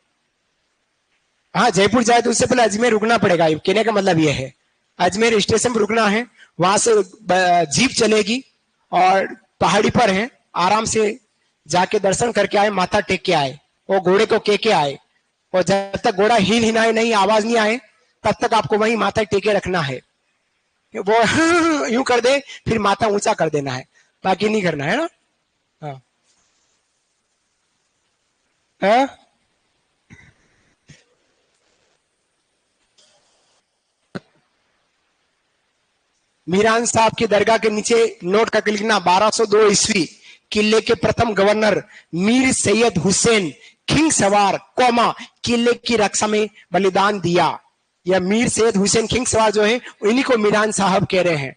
हाँ, जयपुर जाए तो उससे पहले अजमेर रुकना पड़ेगा, कहने का मतलब यह है। अजमेर स्टेशन पर रुकना है, वहां से जीप चलेगी और पहाड़ी पर है, आराम से जाके दर्शन करके आए, माथा टेक के आए और घोड़े को के आए। और जब तक घोड़ा हिल हिलाए नहीं, आवाज नहीं आए, तब तक आपको वहीं माथा टेके रखना है। वो यूं कर दे फिर माथा ऊंचा कर देना है, बाकी नहीं करना है ना। हाँ, हाँ? मीरान साहब की दरगाह के नीचे नोट करके लिखना 1202 ईस्वी किले के प्रथम गवर्नर मीर सैयद हुसैन खिंग सवार कौमा किले की रक्षा में बलिदान दिया। यह मीर सैयद हुसैन खिंग सवार जो है इन्हीं को मीरान साहब कह रहे हैं।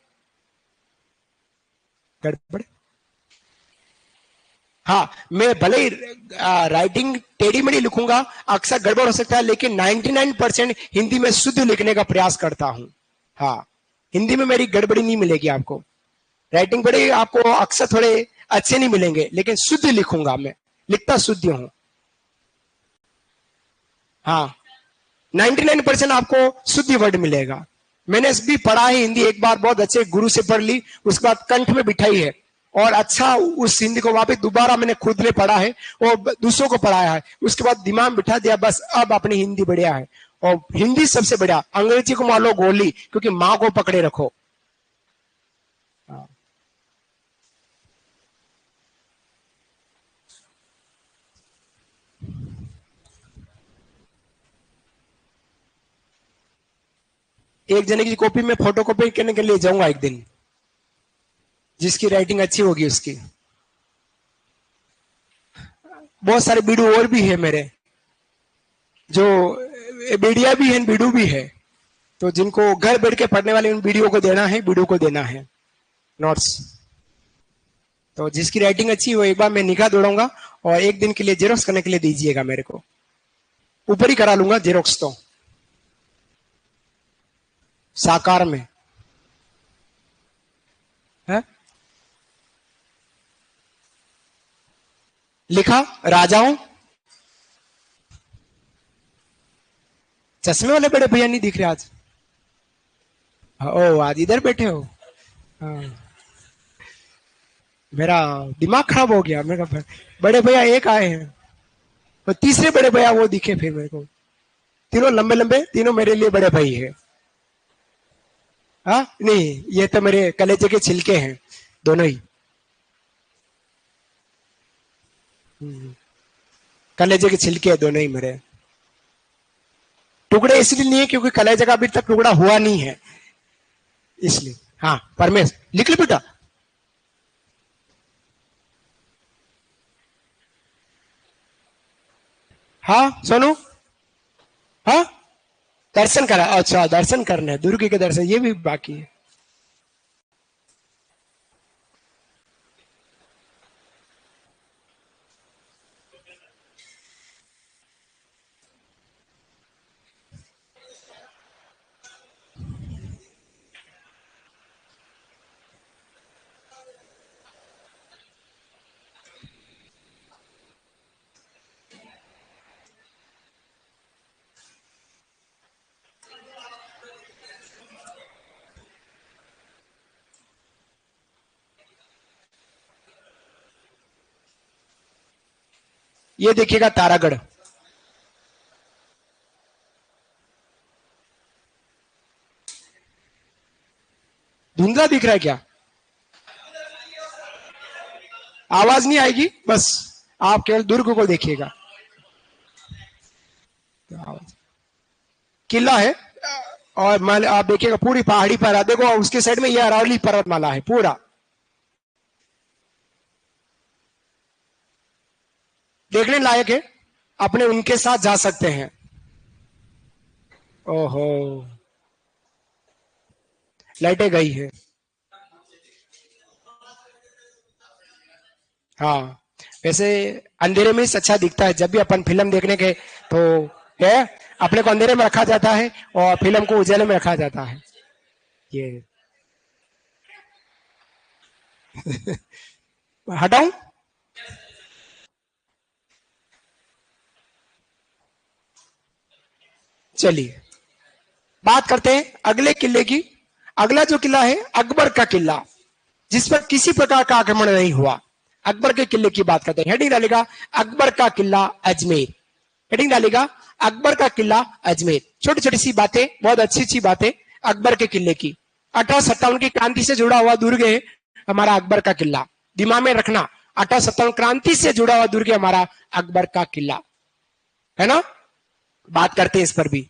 गड़बड़, हाँ मैं भले ही राइटिंग टेढ़ी मेढ़ी लिखूंगा, अक्सर गड़बड़ हो सकता है, लेकिन 99% हिंदी में शुद्ध लिखने का प्रयास करता हूं। हाँ, हिंदी में मेरी गड़बड़ी नहीं मिलेगी आपको। राइटिंग बड़े आपको अक्सर थोड़े अच्छे नहीं मिलेंगे, लेकिन शुद्ध लिखूंगा, मैं लिखता शुद्ध हूं। हाँ, 99% आपको शुद्ध वर्ड मिलेगा। मैंने भी पढ़ा है हिंदी, एक बार बहुत अच्छे गुरु से पढ़ ली, उसके बाद कंठ में बिठाई है, और अच्छा उस हिंदी को वापस दोबारा मैंने खुद ने पढ़ा है और दूसरों को पढ़ाया है, उसके बाद दिमाग में बिठा दिया, बस अब अपनी हिंदी बढ़िया है। और हिंदी सबसे बढ़िया, अंग्रेजी को मान लो गोली, क्योंकि माँ को पकड़े रखो। एक जने की कॉपी में फोटो कॉपी करने के लिए जाऊंगा एक दिन, जिसकी राइटिंग अच्छी होगी उसकी। बहुत सारे बीडू और भी है मेरे, जो बीडिया भी है, बीडू भी है, तो जिनको घर बैठ के पढ़ने वाले उन बीडियो को देना है, बीडू को देना है नोट्स। तो जिसकी राइटिंग अच्छी हो, एक बार मैं निगाह दौड़ाऊंगा और एक दिन के लिए जेरोक्स करने के लिए दीजिएगा मेरे को, ऊपर ही करा लूंगा जेरोक्स, तो साकार में है? लिखा राजाओं, चश्मे वाले बड़े भैया नहीं दिख रहे आज। ओ, आज इधर बैठे हो। हाँ, मेरा दिमाग खराब हो गया। मेरे का बड़े भैया एक आए हैं, तो तीसरे बड़े भैया वो दिखे फिर मेरे को। तीनों लंबे लंबे, तीनों मेरे लिए बड़े भाई है। हाँ नहीं, ये तो मेरे कलेजे के छिलके हैं दोनों ही। कलेजे के छिलके है दोनों ही मेरे। टुकड़े इसलिए नहीं है क्योंकि कलेजे का अभी तक टुकड़ा हुआ नहीं है, इसलिए। हाँ परमेश, लिख ली बेटा। हाँ सोनू, हाँ दर्शन करा, अच्छा दर्शन करने, दुर्गे के दर्शन, ये भी बाकी है। ये देखिएगा तारागढ़, धुंधला दिख रहा है क्या? आवाज नहीं आएगी, बस आप केवल दुर्ग को देखिएगा। किला है, और आप देखिएगा पूरी पहाड़ी पर, देखो उसके साइड में ये अरावली पर्वतमाला है पूरा, देखने लायक है, अपने उनके साथ जा सकते हैं। ओहो, लाइटें गई है। हाँ, वैसे अंधेरे में ही अच्छा दिखता है, जब भी अपन फिल्म देखने के तो है, अपने को अंधेरे में रखा जाता है और फिल्म को उजाले में रखा जाता है। ये हटाऊं? चलिए बात करते हैं अगले किले की। अगला जो किला है अकबर का किला, जिस पर किसी प्रकार का आक्रमण नहीं हुआ। अकबर के किले की बात करते हैं। हेडिंग डालेगा अकबर का किला अजमेर, हेडिंग डालेगा अकबर का किला अजमेर। छोटी छोटी सी बातें, बहुत अच्छी अच्छी बातें अकबर के किले की। 1857 की क्रांति से जुड़ा हुआ दुर्ग है हमारा अकबर का किला, दिमाग में रखना। 1857 क्रांति से जुड़ा हुआ दुर्ग है हमारा अकबर का किला, है ना? बात करते हैं इस पर भी,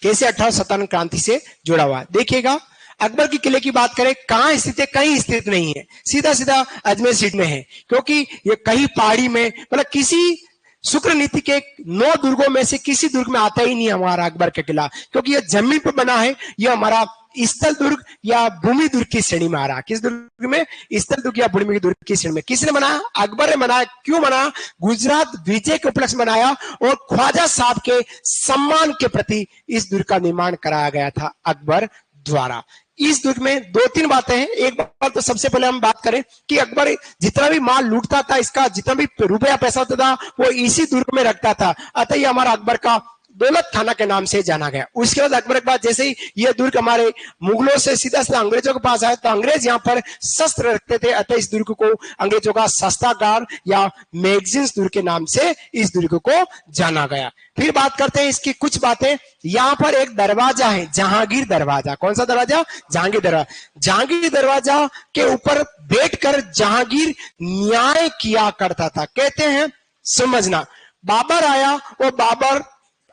कैसे 1857 क्रांति से जुड़ा हुआ। देखिएगा अकबर के किले की बात करें, कहां स्थित है? कहीं स्थित नहीं है, सीधा सीधा अजमेर सीट में है, क्योंकि ये कहीं पहाड़ी में, मतलब किसी शुक्र नीति के 9 दुर्गों में से किसी दुर्ग में आता ही नहीं हमारा अकबर का किला, क्योंकि यह जमीन पर बना है। यह हमारा स्थल दुर्ग या भूमि दुर्ग की श्रेणी में आ रहा है। किस दुर्ग में? स्थल दुर्ग या भूमि दुर्ग की श्रेणी में। किसने बनाया? अकबर ने बनाया। क्यों बनाया? गुजरात विजय के उपलक्ष्य में बनाया और ख्वाजा साहब के सम्मान के प्रति इस दुर्ग का निर्माण कराया गया था अकबर द्वारा। इस दुर्ग में 2-3 बातें हैं। एक बात तो सबसे पहले हम बात करें कि अकबर जितना भी माल लूटता था, इसका जितना भी रुपया पैसा होता था, वो इसी दुर्ग में रखता था। अतः ये हमारा अकबर का दौलत खाना के नाम से जाना गया। उसके बाद अकबर के बाद जैसे ही यह दुर्ग हमारे मुगलों से सीधा सीधा अंग्रेजों के पास आया, तो अंग्रेज यहाँ पर शस्त्र रखते थे। अतः इस दुर्ग को अंग्रेजों का शस्त्रागार या मैगजीन्स दुर्ग के नाम से इस दुर्ग को जाना गया। फिर बात करते हैं इसकी कुछ बातें। यहाँ पर एक दरवाजा है, जहांगीर दरवाजा। कौन सा दरवाजा? जहांगीर दरवाजा। जहांगीर दरवाजा के ऊपर बैठकर जहांगीर न्याय किया करता था। कहते हैं, समझना, बाबर आया, वो बाबर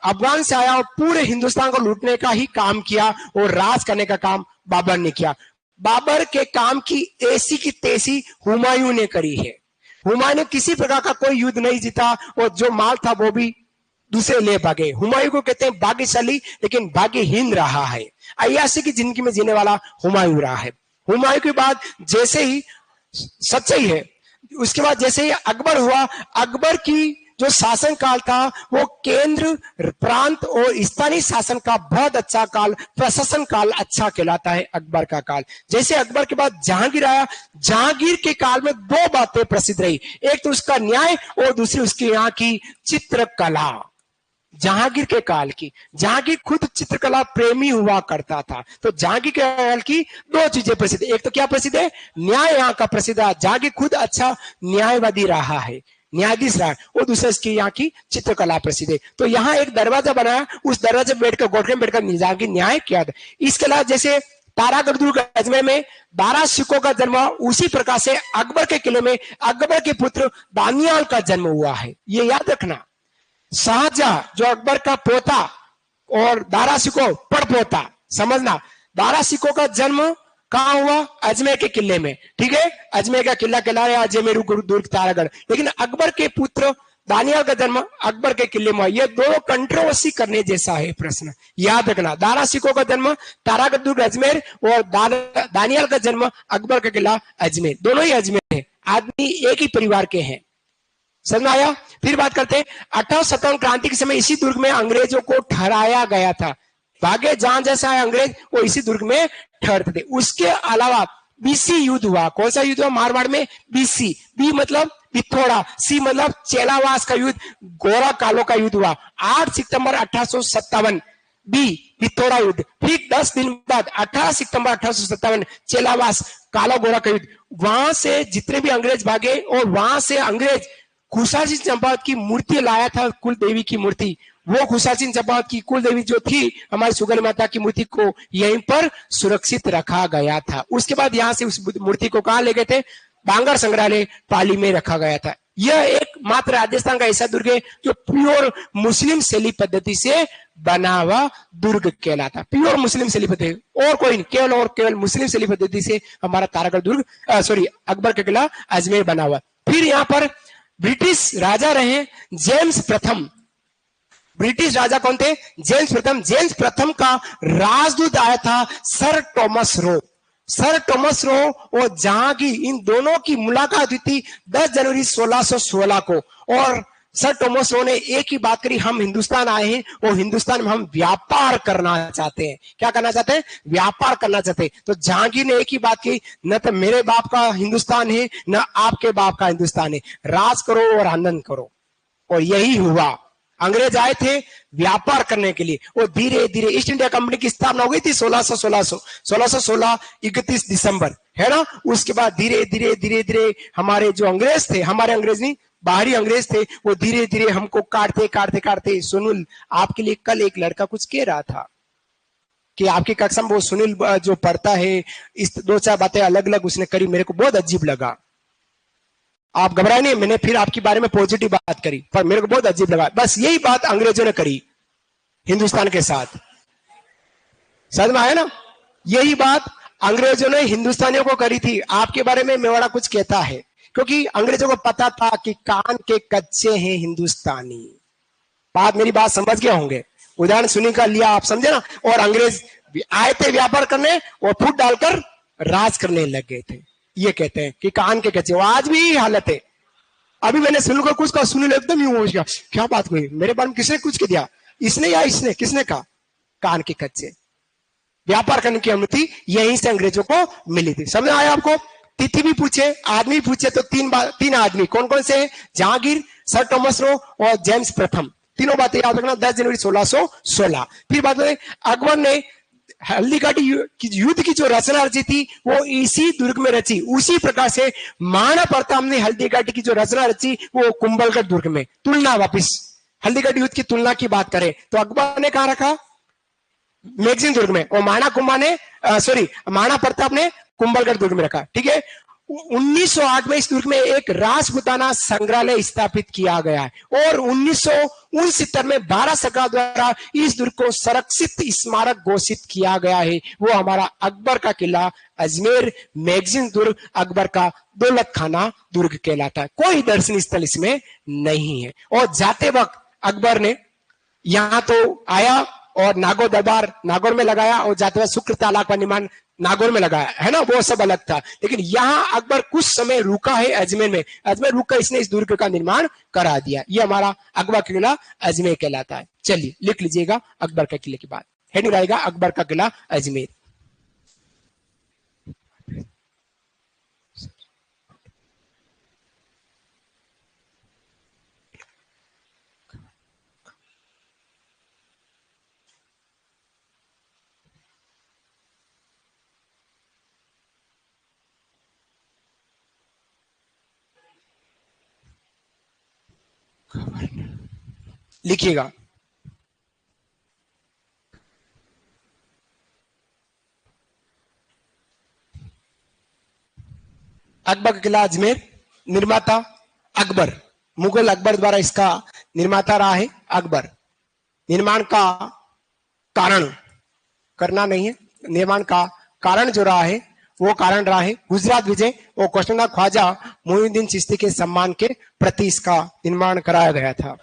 अफगान से आया और पूरे हिंदुस्तान को लूटने का ही काम किया और राज करने का काम बाबर ने किया। बाबर के काम की ऐसी की तैसी हुमायूं ने करी है। हुमायूं ने किसी प्रकार का कोई युद्ध नहीं जीता और जो माल था वो भी दूसरे ले भागे। हुमायूं को कहते हैं भाग्यशाली, लेकिन भाग्यहीन रहा है। अय्याशी की जिंदगी में जीने वाला हुमायूं रहा है। हुमायूं के बाद जैसे ही सच्चाई है, उसके बाद जैसे ही अकबर हुआ, अकबर की जो शासन काल था वो केंद्र, प्रांत और स्थानीय शासन का बहुत अच्छा काल, प्रशासन काल अच्छा कहलाता है अकबर का काल। जैसे अकबर के बाद जहांगीर आया, जहांगीर के काल में 2 बातें प्रसिद्ध रही। एक तो उसका न्याय और दूसरी उसकी यहाँ की चित्रकला। जहांगीर के काल की, जहांगीर खुद चित्रकला प्रेमी हुआ करता था, तो जहांगीर के काल की 2 चीजें प्रसिद्ध। एक तो क्या प्रसिद्ध है? न्याय यहाँ का प्रसिद्ध है। जहांगीर खुद अच्छा न्यायवादी रहा है, न्यायाधीश रहा है। और दूसरा इसकी यहाँ की चित्रकला प्रसिद्ध है। तो यहाँ एक दरवाजा बनाया, उस दरवाजे में बैठकर, गोठे में बैठकर जहांगीर न्याय किया था। इसके अलावा जैसे तारागढ़ दुर्ग अजमेर में 12 सिखों का जन्म, उसी प्रकार से अकबर के किले में अकबर के पुत्र दानियाल का जन्म हुआ है। ये याद रखना। शाहजहां जो अकबर का पोता और 12 सिखों पड़पोता, समझना, 12 सिखों का जन्म कहां हुआ? अजमेर के किले में। ठीक है, अजमेर का किला कहला है अजमेर दुर्ग तारागढ़। लेकिन अकबर के पुत्र दानियाल का जन्म अकबर के किले में हुआ। यह 2 कंट्रोवर्सी करने जैसा है प्रश्न, याद रखना। 12 सिखों का जन्म तारागढ़ दुर्ग अजमेर और दानियाल का जन्म अकबर का किला अजमेर। दोनों ही अजमेर है, आदमी एक ही परिवार के हैं। समझ में आया? फिर बात करते हैं 1857 क्रांति के समय इसी दुर्ग में अंग्रेजों को ठहराया गया था। भागे जहां जैसा है अंग्रेज, वो इसी दुर्ग में ठहरते थे। उसके अलावा बीसी युद्ध हुआ। कौन सा युद्ध हुआ? मारवाड़ में बीसी। बी मतलब बिथोड़ा, सी मतलब चेलावास का युद्ध, गोरा कालो का युद्ध हुआ 8 सितंबर 1857। बी बिथोड़ा युद्ध। फिर 10 दिन बाद 18 सितंबर 1857 चेलावास काला गोरा का युद्ध। वहां से जितने भी अंग्रेज भागे और वहां से अंग्रेज खुशाल सिंह चंपावत की मूर्ति लाया था, कुल देवी की मूर्ति। वो खुशाल सिंह चंपावत की कुल देवी जो थी हमारी सुगल माता की मूर्ति को यहीं पर सुरक्षित रखा गया था। उसके बाद यहां से उस मूर्ति को कहां ले गए थे? बांगर संग्रहालय पाली में रखा गया था। यह एक मात्र राजस्थान का ऐसा दुर्ग है जो प्योर मुस्लिम शैली पद्धति से बना हुआ दुर्ग कहलाता। प्योर मुस्लिम शैली पद्धति, और कोई नहीं, केवल और केवल मुस्लिम शैली पद्धति से हमारा तारागढ़ दुर्ग अकबर का किला अजमेर बना हुआ। फिर यहाँ पर ब्रिटिश राजा रहे जेम्स प्रथम। ब्रिटिश राजा कौन थे? जेम्स प्रथम। जेम्स प्रथम का राजदूत आया था sir Thomas Roe. Sir Thomas Roe और जहांगीर, इन दोनों की मुलाकात हुई थी 10 जनवरी 1616 को। और सर टॉमस रो ने एक ही बात करी, हम हिंदुस्तान आए हैं और हिंदुस्तान में हम व्यापार करना चाहते हैं। क्या करना चाहते हैं? व्यापार करना चाहते हैं। तो जहांगीर ने एक ही बात की, न तो मेरे बाप का हिंदुस्तान है न आपके बाप का हिंदुस्तान है, राज करो और आनंद करो। और यही हुआ। अंग्रेज आए थे व्यापार करने के लिए और धीरे धीरे ईस्ट इंडिया कंपनी की स्थापना हो गई थी 1616 31 दिसंबर, है ना। उसके बाद धीरे धीरे धीरे धीरे हमारे जो अंग्रेज थे, हमारे अंग्रेज नहीं, बाहरी अंग्रेज थे, वो धीरे धीरे हमको काटते काटते काटते। सुनील, आपके लिए कल एक लड़का कुछ कह रहा था कि आपकी कक्षा में वो सुनील जो पढ़ता है, इस 2-4 बातें अलग अलग उसने करी, मेरे को बहुत अजीब लगा। आप घबराए नहीं, मैंने फिर आपके बारे में पॉजिटिव बात करी, पर मेरे को बहुत अजीब लगा। बस यही बात अंग्रेजों ने करी हिंदुस्तान के साथ, समझ में आया ना। यही बात अंग्रेजों ने हिंदुस्तानियों को करी थी। आपके बारे में मेवाड़ा कुछ कहता है, क्योंकि अंग्रेजों को पता था कि कान के कच्चे हैं हिंदुस्तानी। मेरी बात समझ गए होंगे। उदाहरण सुनी का लिया, आप समझे ना। और अंग्रेज आए थे व्यापार करने और फूट डालकर राज करने लग गए थे। ये कहते हैं कि कान के कच्चे। आज भी हालत है। अभी मैंने सुनू का कुछ कहा, सुनी एकदम ही हो गया, क्या बात हुई, मेरे बारे में किसने कुछ कह दिया, इसने या इसने, किसने कहा? कान के कच्चे। व्यापार करने की अनुमति यहीं से अंग्रेजों को मिली थी। समझ आया आपको? तिथि भी पूछे, आदमी पूछे तो तीन आदमी कौन कौन से? जहांगीर, सर थॉमस रो और जेम्स प्रथम। तीनों बातें याद रखना। 10 जनवरी 1616। फिर बात करें, अकबर ने हल्दीघाटी युद्ध की जो रचना रची थी वो इसी दुर्ग में रची। उसी प्रकार से महाराणा प्रताप ने हल्दीघाटी की जो रचना रची वो कुंभलगढ़ दुर्ग में। तुलना वापिस हल्दीघाटी युद्ध की तुलना की बात करें तो अकबर ने कहा रखा? मैगजीन दुर्ग में। और महाराणा प्रताप ने कुंभलगढ़ दुर्ग में रखा। ठीक है। 1908 में इस दुर्ग में एक राजपुताना संग्रहालय स्थापित किया गया है और 1969 में भारत सरकार द्वारा इस दुर्ग को संरक्षित स्मारक घोषित किया गया है। वो हमारा अकबर का किला अजमेर मैगजीन दुर्ग अकबर का दौलत खाना दुर्ग कहलाता है। कोई दर्शनीय स्थल इसमें नहीं है। और जाते वक्त अकबर ने यहां तो आया और नागौर दरबार नागौर में लगाया और जाते वक्त शुक्र तालाब का निर्माण नागौर में लगाया है ना, वो सब अलग था। लेकिन यहां अकबर कुछ समय रुका है अजमेर में। अजमेर रुका, इसने इस दुर्ग का निर्माण करा दिया। ये हमारा अकबर का किला अजमेर कहलाता है। चलिए लिख लीजिएगा अकबर का किले की बात। हेडिंग आएगा अकबर का किला अजमेर। लिखिएगा अकबर का किला अजमेर। निर्माता अकबर, मुगल अकबर द्वारा इसका निर्माता रहा है अकबर। निर्माण का कारण करना नहीं है, निर्माण का कारण जो रहा है वो कारण रहा है गुजरात विजय और कोष्टना ख्वाजा मोइनुद्दीन चिश्ती के सम्मान के प्रति इसका निर्माण कराया गया था।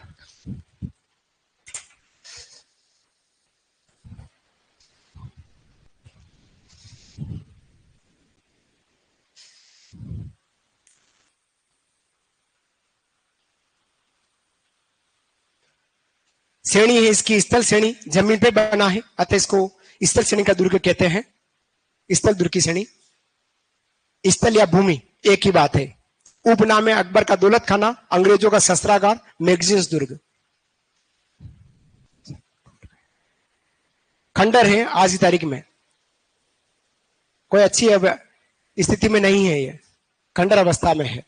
श्रेणी है इसकी स्थल श्रेणी, जमीन पे बना है अतः इसको स्थल श्रेणी का दुर्ग कहते हैं। स्थल दुर्ग की श्रेणी, स्थल या भूमि एक ही बात है। उपनाम है अकबर का दौलत खाना, अंग्रेजों का शस्त्रागार, मैगजीन्स दुर्ग। खंडर है आज की तारीख में, कोई अच्छी स्थिति में नहीं है, ये खंडर अवस्था में है।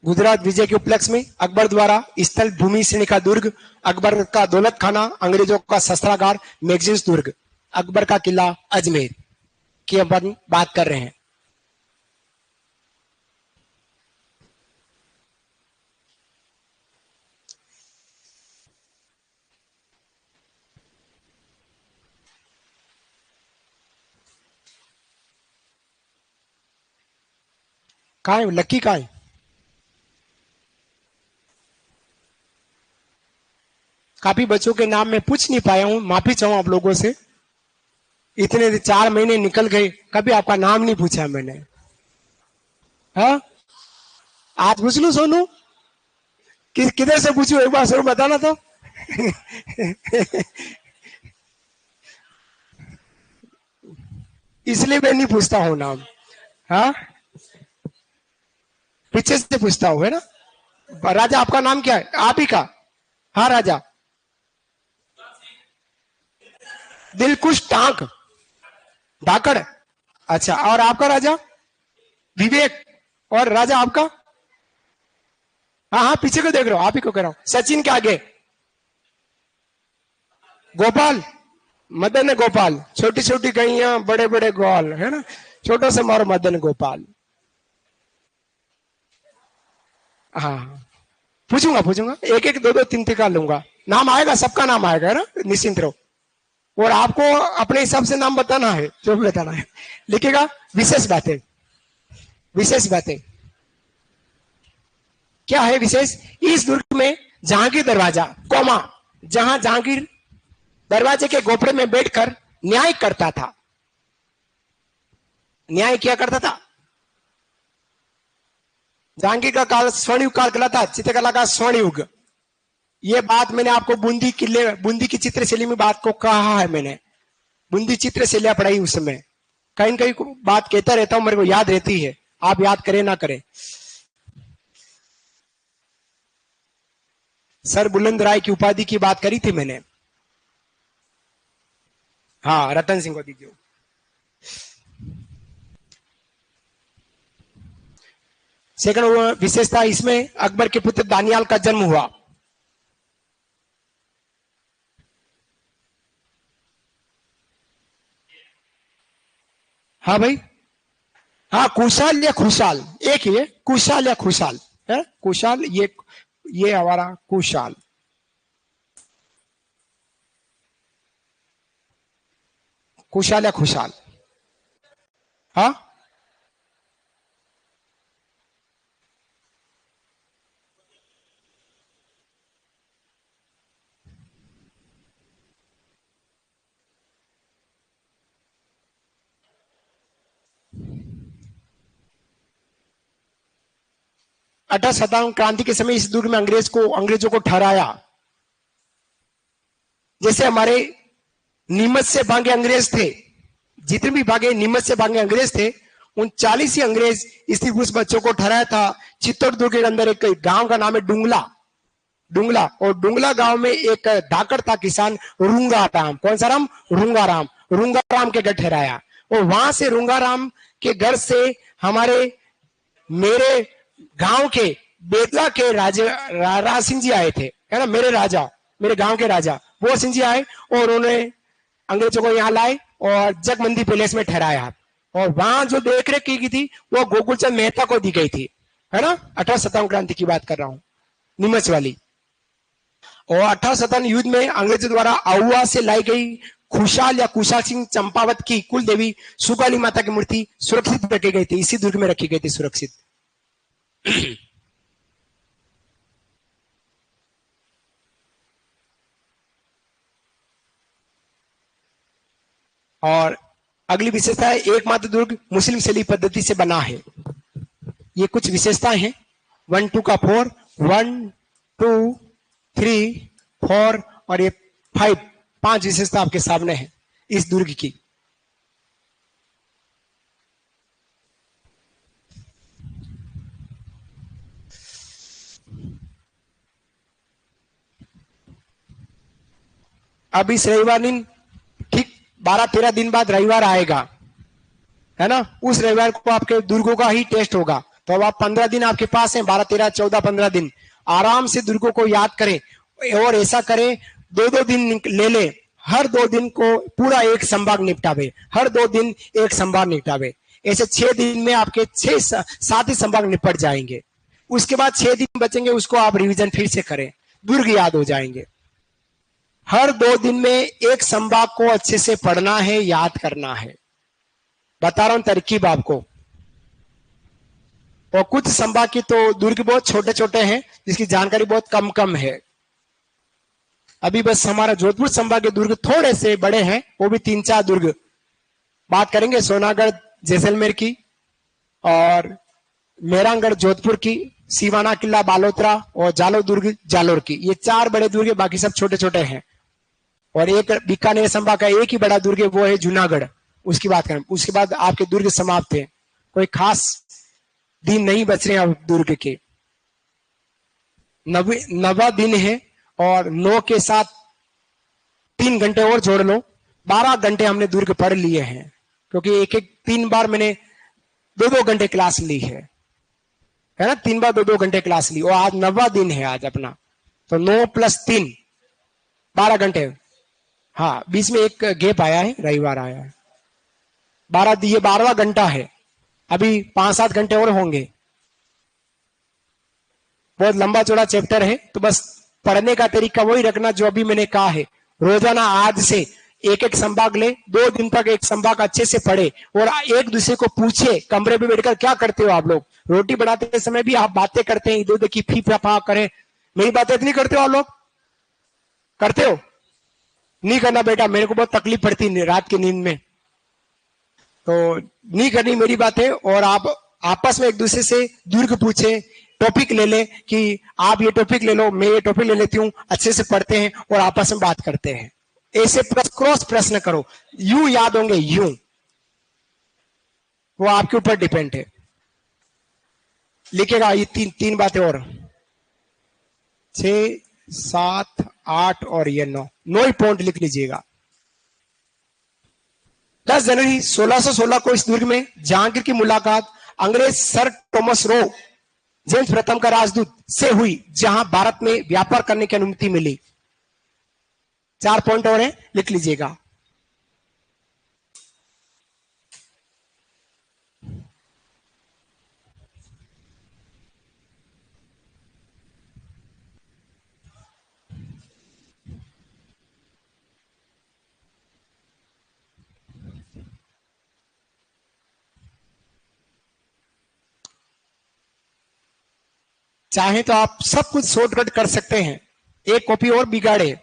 गुजरात विजय के उपलक्ष्य में अकबर द्वारा स्थल भूमि श्रेणी का दुर्ग, अकबर का दौलत खाना, अंग्रेजों का शस्त्रागार, मैगजीन्स दुर्ग, अकबर का किला अजमेर की अपन बात कर रहे हैं। कहाँ है लक्की? कहाँ है? काफी बच्चों के नाम मैं पूछ नहीं पाया हूं, माफी चाहूं आप लोगों से। इतने 4 महीने निकल गए, कभी आपका नाम नहीं पूछा मैंने। हाँ, आज पूछ लू सोनू? किधर से पूछू एक बार जरूर बताना तो। इसलिए मैं नहीं पूछता हूं नाम। हाँ, पीछे से पूछता हूं, है ना। राजा आपका नाम क्या है? आप ही का? हाँ राजा। दिलकुश टांक धाकड़। अच्छा, और आपका राजा? विवेक। और राजा आपका? हाँ हाँ, पीछे को देख रहे हो, आप ही को कह रहा हूं। सचिन के आगे गोपाल, मदन गोपाल, छोटी छोटी गैया बड़े बड़े ग्वाल, है ना, छोटा सा मारो मदन गोपाल। हाँ, पूछूंगा पूछूंगा, एक एक दो दो तीन तीन का लूंगा, नाम आएगा, सबका नाम आएगा, है ना, निश्चिंत रहो। और आपको अपने हिसाब से नाम बताना है, जो भी बताना है लिखेगा। विशेष बातें, विशेष बातें क्या है विशेष? इस दुर्ग में जहांगीर दरवाजा, कोमा, जहां जहांगीर दरवाजे के गोपड़े में बैठकर न्याय करता था, न्याय किया करता था। जहांगीर का काल स्वर्णयुग काल कहलाता, चित्रकला का स्वर्णयुग। ये बात मैंने आपको बूंदी किले, बूंदी की चित्रशैली में बात को कहा है मैंने, बूंदी चित्रशैलियां पढ़ाई उस समय, कहीं न कहीं बात कहता रहता हूं, मेरे को याद रहती है, आप याद करें ना करें। सर बुलंद राय की उपाधि की बात करी थी मैंने, हाँ, रतन सिंह को दीजिए। सेकंड विशेषता, इसमें अकबर के पुत्र दानियाल का जन्म हुआ। हाँ भाई, हाँ, कुशाल या खुशाल एक ही है, कुशाल या खुशाल है, कुशाल, ये हमारा कुशाल। कुशाल या खुशाल, हाँ, अठारह सत्तावन क्रांति के समय इस दुर्ग में अंग्रेजों को ठहराया। जैसे हमारे नीमच से भागे अंग्रेज थे, जितने भी भागे नीमच से भागे अंग्रेज थे, उन 40 ही अंग्रेज स्त्री पुरुष बच्चों को ठहराया था। चित्तौड़ दुर्ग के अंदर एक गांव का नाम है डुंगला, डुंगला, और डुंगला गांव में एक धाकड़ था किसान रूंगाराम। कौन सा राम? रूंगाराम। रूंगाराम के घर ठहराया, और वहां से रूंगाराम के घर से हमारे मेरे गांव के बेतला के राजा सिंह जी आए थे, है ना, मेरे राजा, मेरे गांव के राजा वो सिंह जी आए, और उन्होंने अंग्रेजों को यहाँ लाए और जगमंदी पैलेस में ठहराया। और वहां जो देखरेख की गई थी वो गोकुलचंद मेहता को दी गई थी, है ना, 1857 क्रांति की बात कर रहा हूं, नीमच वाली। और 1857 युद्ध में अंग्रेजों द्वारा आहुआ से लाई गई खुशाल या कुशाल सिंह चंपावत की कुल देवी सुगाली माता की मूर्ति सुरक्षित रखी गई थी, इसी दुर्ग में रखी गई थी सुरक्षित। और अगली विशेषता है, एकमात्र दुर्ग मुस्लिम शैली पद्धति से बना है। ये कुछ विशेषताएं हैं, 1 2 का 4, 1 2 3 4 और ये 5, 5 विशेषता आपके सामने है इस दुर्ग की। अब इस रविवार दिन ठीक 12-13 दिन बाद रविवार आएगा, है ना, उस रविवार को आपके दुर्गों का ही टेस्ट होगा। तो अब आप 15 दिन आपके पास हैं, 12 13 14 15 दिन आराम से दुर्गों को याद करें, और ऐसा करें 2-2 दिन ले ले, हर 2 दिन को पूरा एक संभाग निपटावे, हर 2 दिन एक संभाग निपटावे। ऐसे 6 दिन में आपके 6-7 ही संभाग निपट जाएंगे। उसके बाद 6 दिन बचेंगे, उसको आप रिवीजन फिर से करें, दुर्ग याद हो जाएंगे। हर 2 दिन में एक संभाग को अच्छे से पढ़ना है, याद करना है, बता रहा हूं तरकीब आपको। और कुछ संभाग की तो दुर्ग बहुत छोटे छोटे हैं, जिसकी जानकारी बहुत कम कम है। अभी बस हमारा जोधपुर संभाग के दुर्ग थोड़े से बड़े हैं, वो भी 3-4 दुर्ग बात करेंगे, सोनागढ़ जैसलमेर की, और मेहरानगढ़ जोधपुर की, सीवाना किला बालोतरा, और जालो दुर्ग जालोर की। ये 4 बड़े दुर्ग, बाकी सब छोटे छोटे हैं। और एक बीकानेर संभाग का एक ही बड़ा दुर्ग है, वो है जूनागढ़, उसकी बात करें। उसके बाद आपके दुर्ग समाप्त है, कोई खास दिन नहीं बच रहे हैं दुर्ग के। 9वां दिन है, और 9 के साथ 3 घंटे और जोड़ लो, 12 घंटे हमने दुर्ग पढ़ लिए हैं, क्योंकि एक एक 3 बार मैंने 2-2 घंटे क्लास ली है। है ना, 3 बार 2-2 घंटे क्लास ली, और आज 9वां दिन है आज अपना, तो 9 + 3 12 घंटे। हाँ, बीच में एक गैप आया है, रविवार आया है। 12, ये 12वां घंटा है। अभी 5-7 घंटे और होंगे। बहुत लंबा चौड़ा चैप्टर है, तो बस पढ़ने का तरीका वही रखना जो अभी मैंने कहा है। रोजाना आज से एक एक संभाग ले, 2 दिन तक एक संभाग अच्छे से पढ़े, और एक दूसरे को पूछे। कमरे में बैठकर क्या करते हो आप लोग? रोटी बनाते समय भी आप बातें करते हैं, इधर उधर की फी फा करें। मेरी बातें इतनी करते हो आप लोग? करते हो? नहीं करना बेटा, मेरे को बहुत तकलीफ पड़ती है रात की नींद में, तो नहीं करनी मेरी बातें। और आप आपस में एक दूसरे से दूर के पूछे, टॉपिक ले ले कि आप ये टॉपिक ले लो, मैं ये टॉपिक ले लेती हूँ, अच्छे से पढ़ते हैं और आपस में बात करते हैं। ऐसे क्रॉस प्रश्न करो, यूं याद होंगे, यूं। वो आपके ऊपर डिपेंड है। लिखेगा ये तीन बातें और, 6, 7, 8 और ये 9 ही पॉइंट लिख लीजिएगा। 10 जनवरी 1616 को इस दुर्ग में जहांगीर की मुलाकात अंग्रेज सर थॉमस रो, जेम्स प्रथम का राजदूत, से हुई, जहां भारत में व्यापार करने की अनुमति मिली। 4 पॉइंट और है, लिख लीजिएगा। चाहे तो आप सब कुछ शॉर्टकट कर सकते हैं। एक कॉपी और बिगाड़े,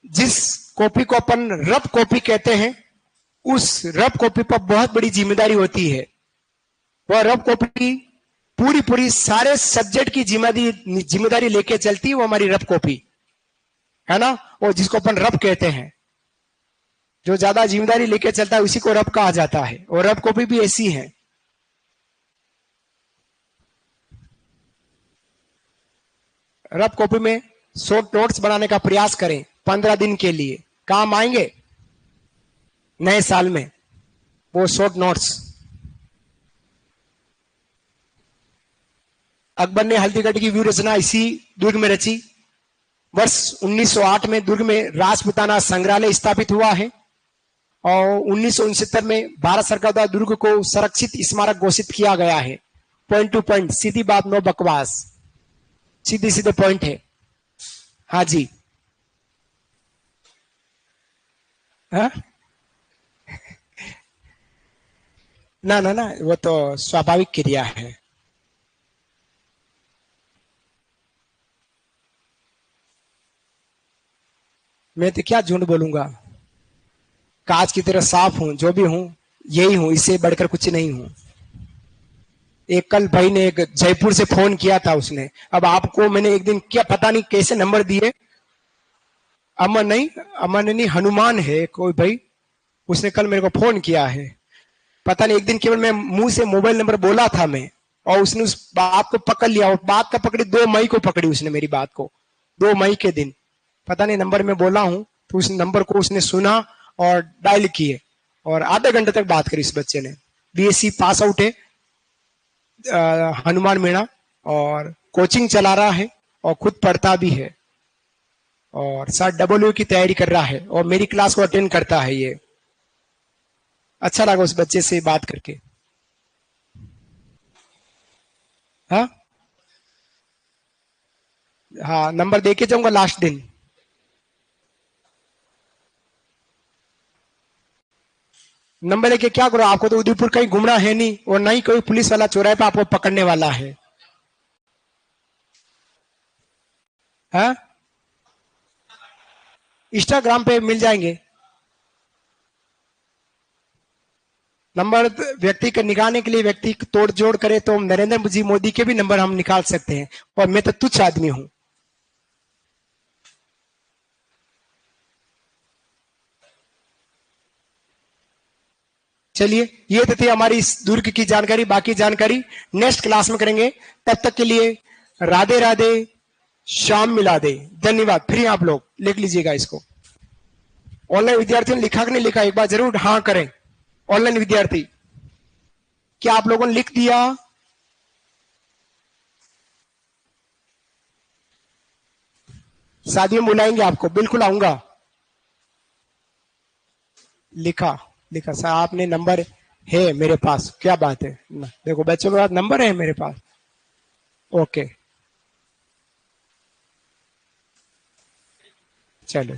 जिस कॉपी को अपन रफ कॉपी कहते हैं, उस रफ कॉपी पर बहुत बड़ी जिम्मेदारी होती है। वह रफ कॉपी पूरी पूरी सारे सब्जेक्ट की जिम्मेदारी लेके चलती है, वो हमारी रफ कॉपी है ना, और जिसको अपन रफ कहते हैं। जो ज्यादा जिम्मेदारी लेके चलता है उसी को रफ कहा जाता है, और रफ कॉपी भी ऐसी है। रफ कॉपी में शॉर्ट नोट्स बनाने का प्रयास करें 15 दिन के लिए, काम आएंगे नए साल में वो शॉर्ट नोट्स। अकबर ने हल्दीघाटी की व्यू रचना इसी दुर्ग में रची। वर्ष 1908 में दुर्ग में राजपुताना संग्रहालय स्थापित हुआ है, और 1969 में भारत सरकार द्वारा दुर्ग को संरक्षित स्मारक घोषित किया गया है। पॉइंट टू पॉइंट, सीधी बात, नो बकवास, सीधे सीधे पॉइंट है। हाँ जी, हाँ? ना ना ना, वो तो स्वाभाविक क्रिया है। मैं तो क्या झूठ बोलूंगा, कांच की तरह साफ हूं, जो भी हूं यही हूं, इससे बढ़कर कुछ नहीं हूं। एक कल भाई ने एक जयपुर से फोन किया था उसने, अब आपको मैंने एक दिन क्या पता नहीं कैसे नंबर दिए, अमन नहीं, हनुमान है कोई भाई, उसने कल मेरे को फोन किया है। पता नहीं, एक दिन केवल मैं मुंह से मोबाइल नंबर बोला था मैं, और उसने उस बात को पकड़ लिया, और बात का पकड़ी 2 मई को पकड़ी उसने मेरी बात को, 2 मई के दिन। पता नहीं नंबर में बोला हूं, तो उस नंबर को उसने सुना और डायल किए, और आधे घंटे तक बात करी। इस बच्चे ने बीएससी पास आउट है, हनुमान मीणा, और कोचिंग चला रहा है, और खुद पढ़ता भी है, और साथ डब्ल्यू की तैयारी कर रहा है, और मेरी क्लास को अटेंड करता है। ये अच्छा लगा उस बच्चे से बात करके। हाँ हाँ, नंबर देके जाऊंगा लास्ट दिन। नंबर लेके क्या करो, आपको तो उदयपुर कहीं घूमना है नहीं, और ना ही कोई पुलिस वाला चौराहे पे आपको पकड़ने वाला है। हाँ, इंस्टाग्राम पे मिल जाएंगे नंबर। व्यक्ति को निकालने के लिए व्यक्ति तोड़ जोड़ करे तो नरेंद्र जी मोदी के भी नंबर हम निकाल सकते हैं, और मैं तो तुच्छ आदमी हूं। चलिए, ये तो थी हमारी इस दुर्ग की जानकारी। बाकी जानकारी नेक्स्ट क्लास में करेंगे। तब तक के लिए राधे राधे, शाम मिला दे, धन्यवाद। फिर आप लोग लिख लीजिएगा इसको। ऑनलाइन विद्यार्थियों ने लिखा कि नहीं लिखा, एक बार जरूर हाँ करें। ऑनलाइन विद्यार्थी, क्या आप लोगों ने लिख दिया? शादी में बुलाएंगे आपको, बिल्कुल आऊंगा। लिखा, लिखा सर आपने, नंबर है मेरे पास, क्या बात है देखो बच्चों के पास नंबर है मेरे पास। ओके, चलो।